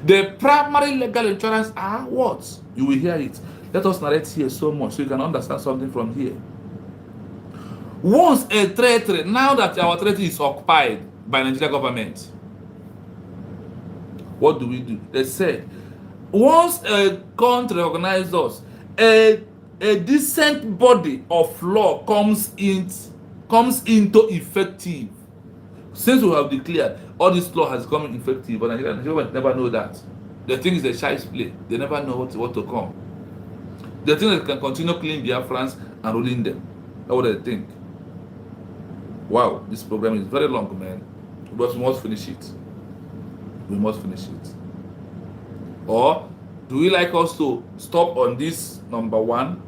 The primary legal insurance are what? You will hear it. Let us narrate here so much so you can understand something from here. Once a territory, now that our territory is occupied by Nigerian government, what do? They said, once a country recognizes us, a decent body of law comes into effective. Since we have declared all this law has come effective, but Nigerian government never know that. The thing is a child's play. They never know what to come. They think they can continue killing Biafrans and ruling them. That's what they think. Wow, this program is very long, man. But we must finish it. We must finish it. Or do we like us to stop on this number 1?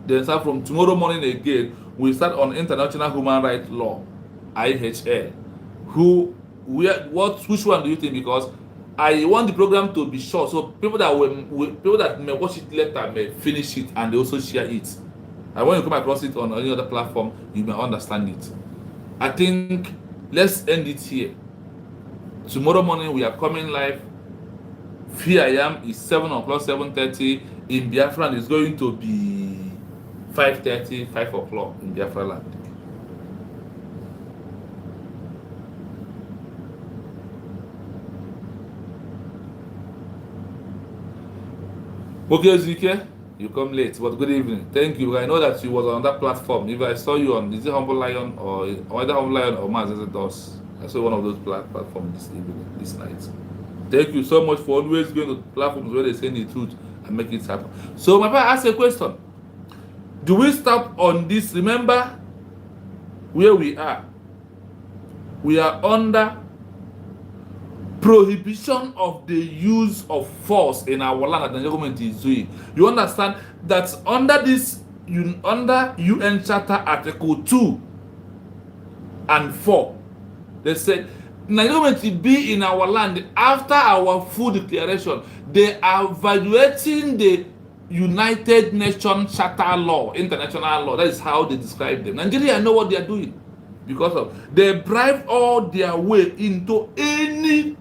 Then start from tomorrow morning again. We start on international human rights law, IHL. Which one do you think? Because I want the program to be short, so people that may watch it later may finish it and they also share it. And when you come across it on any other platform, you may understand it. I think let's end it here. Tomorrow morning we are coming live. Here I am is 7 o'clock, 7:30 in Biafra, and it's going to be 5:30, 5 o'clock in Biafra land. Okay, Zike, you come late, but good evening. Thank you. I know that you was on that platform. If I saw you on, is it Humble Lion or either Humble Lion or Mazes Dos? I saw one of those platforms this evening, this night. Thank you so much for always going to platforms where they say the truth and make it happen. So my father asked a question. Do we stop on this? Remember where we are. We are under prohibition of the use of force in our land that the government is doing. You understand that under this, under UN Charter Article 2 and 4, they said the government will be in our land after our full declaration. They are violating the United Nations Charter law, international law. That is how they describe them. Nigeria know what they are doing because of they bribe all their way into any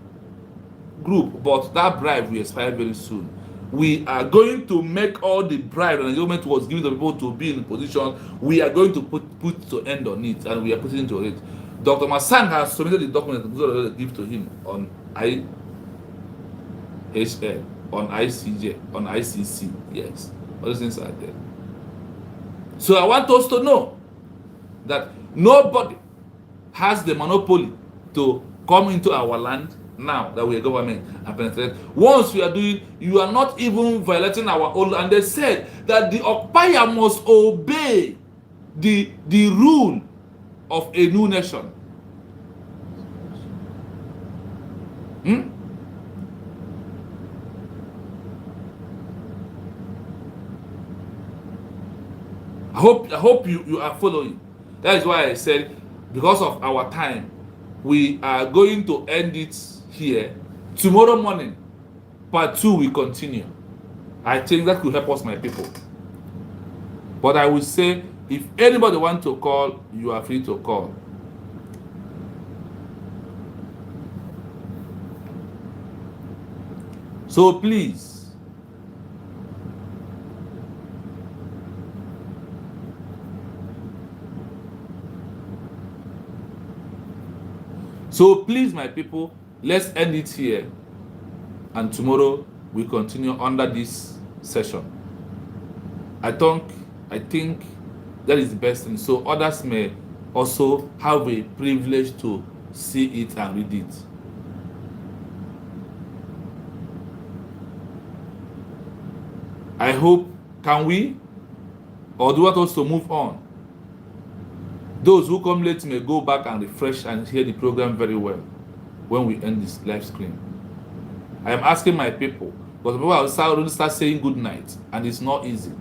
group, but that bribe will expire very soon. We are going to make all the bribe that the government was giving the people to be in position. We are going to put to end on it, and we are putting into it. Dr. Masang has submitted the document to give to him on IHL, on ICJ, on ICC. Yes, all those things are there. So I want us to know that nobody has the monopoly to come into our land now that we are government and penetrate. Once we are doing, you are not even violating our own. And they said that the occupier must obey the rule of a new nation. I hope you are following. That is why I said, because of our time, we are going to end it here. Tomorrow morning, part 2 will continue. I think that could help us, my people. But I will say, if anybody wants to call, you are free to call. So please, my people, let's end it here. And tomorrow we continue under this session. I think that is the best thing. So others may also have a privilege to see it and read it. I hope, can we? Or do you want us to move on? Those who come late may go back and refresh and hear the program very well when we end this live stream. I am asking my people, because people will start saying good night, and it's not easy.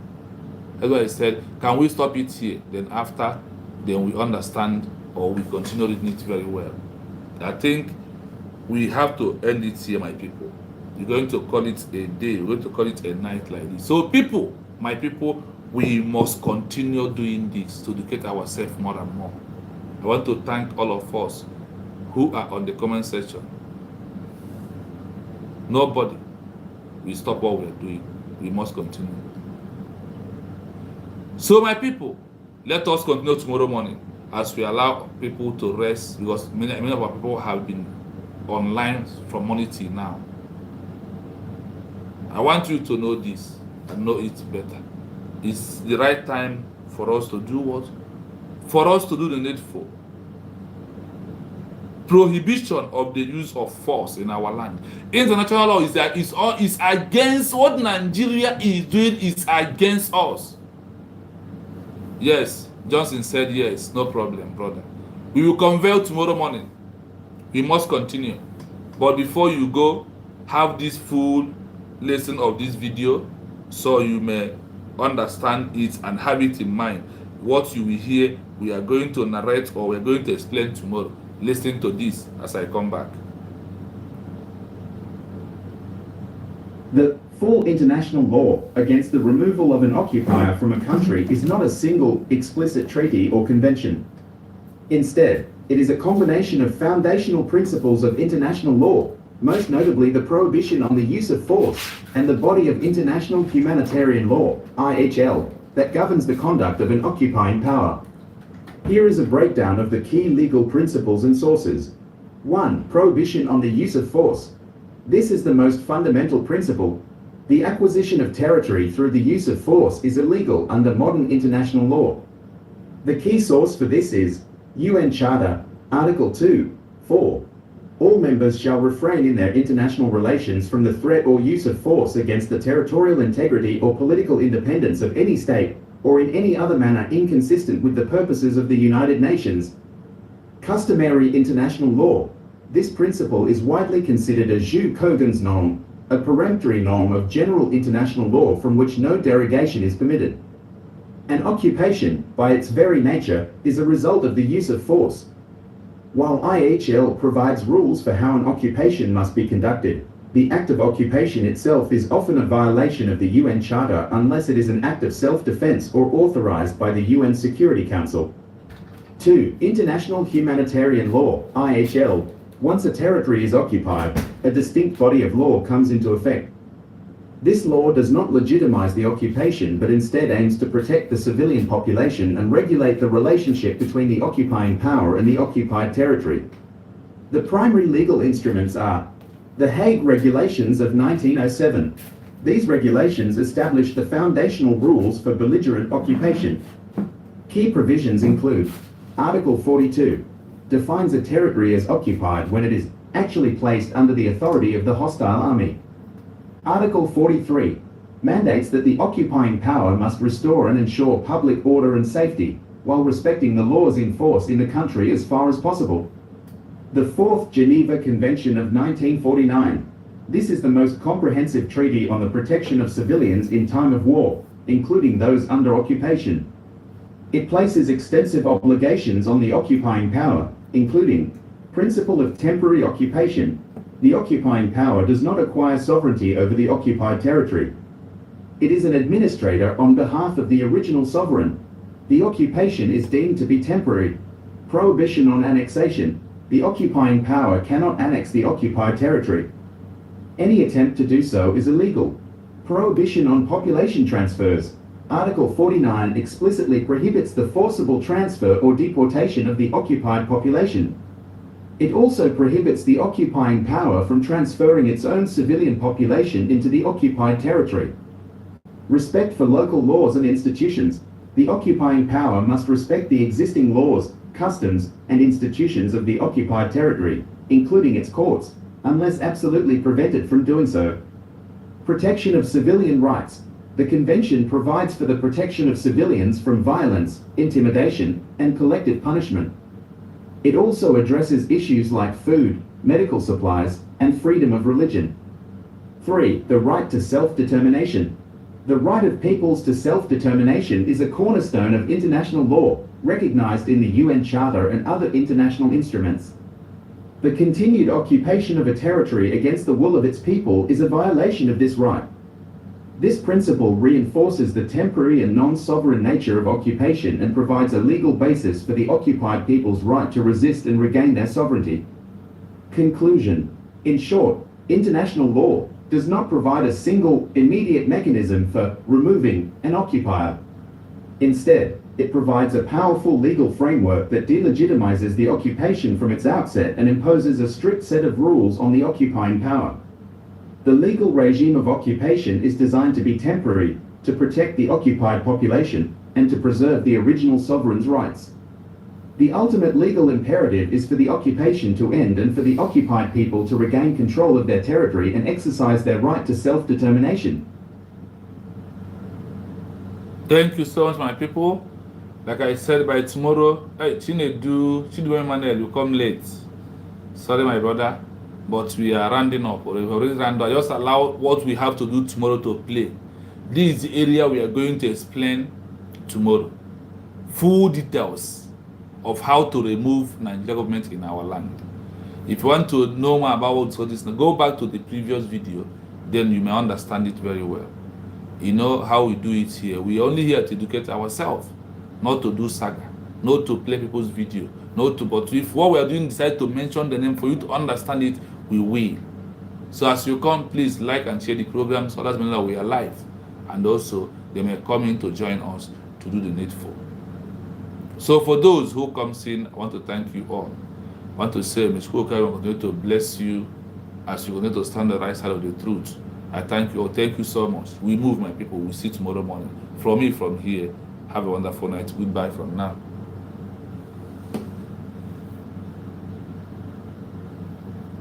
That's why I said, can we stop it here? Then after, then we understand, or we continue reading it very well. I think we have to end it here, my people. We're going to call it a day. We're going to call it a night like this. So people, my people, we must continue doing this to educate ourselves more and more. I want to thank all of us who are on the comment section. Nobody will stop what we're doing. We must continue. So my people, let us continue tomorrow morning as we allow people to rest, because many of our people have been online from morning till now. I want you to know this and know it better. It's the right time for us to do what? For us to do the needful. Prohibition of the use of force in our land. International law is against what Nigeria is doing, is against us. Yes, Johnson said yes, no problem, brother. We will convey tomorrow morning. We must continue. But before you go, have this full lesson of this video so you may understand it and have it in mind. What you will hear, we are going to narrate or we're going to explain tomorrow. Listen to this as I come back. The full international law against the removal of an occupier from a country is not a single explicit treaty or convention. Instead, it is a combination of foundational principles of international law, most notably the prohibition on the use of force, and the body of international humanitarian law, IHL, that governs the conduct of an occupying power. Here is a breakdown of the key legal principles and sources. 1. Prohibition on the use of force. This is the most fundamental principle. The acquisition of territory through the use of force is illegal under modern international law. The key source for this is UN Charter, Article 2, 4. All members shall refrain in their international relations from the threat or use of force against the territorial integrity or political independence of any state, or in any other manner inconsistent with the purposes of the United Nations. Customary international law. This principle is widely considered a jus cogens norm, a peremptory norm of general international law from which no derogation is permitted. An occupation, by its very nature, is a result of the use of force. While IHL provides rules for how an occupation must be conducted, the act of occupation itself is often a violation of the UN Charter unless it is an act of self-defense or authorized by the UN Security Council. 2. International humanitarian law, IHL. Once a territory is occupied, a distinct body of law comes into effect. This law does not legitimize the occupation but instead aims to protect the civilian population and regulate the relationship between the occupying power and the occupied territory. The primary legal instruments are the Hague Regulations of 1907. These regulations establish the foundational rules for belligerent occupation. Key provisions include Article 42, defines a territory as occupied when it is actually placed under the authority of the hostile army. Article 43 mandates that the occupying power must restore and ensure public order and safety, while respecting the laws in force in the country as far as possible. The Fourth Geneva Convention of 1949. This is the most comprehensive treaty on the protection of civilians in time of war, including those under occupation. It places extensive obligations on the occupying power, including principle of temporary occupation. The occupying power does not acquire sovereignty over the occupied territory. It is an administrator on behalf of the original sovereign. The occupation is deemed to be temporary. Prohibition on annexation. The occupying power cannot annex the occupied territory. Any attempt to do so is illegal. Prohibition on population transfers. Article 49 explicitly prohibits the forcible transfer or deportation of the occupied population. It also prohibits the occupying power from transferring its own civilian population into the occupied territory. Respect for local laws and institutions. The occupying power must respect the existing laws, customs, and institutions of the occupied territory, including its courts, unless absolutely prevented from doing so. Protection of civilian rights. The convention provides for the protection of civilians from violence, intimidation, and collective punishment. It also addresses issues like food, medical supplies, and freedom of religion. 3. The right to self-determination. The right of peoples to self-determination is a cornerstone of international law, recognized in the UN Charter and other international instruments. The continued occupation of a territory against the will of its people is a violation of this right. This principle reinforces the temporary and non-sovereign nature of occupation and provides a legal basis for the occupied people's right to resist and regain their sovereignty. Conclusion. In short, international law does not provide a single, immediate mechanism for removing an occupier. Instead, it provides a powerful legal framework that delegitimizes the occupation from its outset and imposes a strict set of rules on the occupying power. The legal regime of occupation is designed to be temporary, to protect the occupied population, and to preserve the original sovereign's rights. The ultimate legal imperative is for the occupation to end and for the occupied people to regain control of their territory and exercise their right to self-determination. Thank you so much, my people. Like I said, by tomorrow, hey, Chidu Emmanuel will come late. Sorry, my brother, but we are rounding up. We've already rounded up. Just allow what we have to do tomorrow to play. This is the area we are going to explain tomorrow. Full details of how to remove Nigeria government in our land. If you want to know more about what's all this, go back to the previous video, then you may understand it very well. You know how we do it here. We are only here to educate ourselves, not to do saga, not to play people's video, not to, but if what we are doing decide to mention the name for you to understand it, we will. So as you come, please like and share the program so that means that we are live. And also, they may come in to join us to do the needful. So for those who comes in, I want to thank you all. I want to say, Ms. Koka, I want to bless you as you continue to stand on the right side of the truth. I thank you all. Thank you so much. We move, my people. We'll see tomorrow morning. From me, from here, have a wonderful night. Goodbye from now.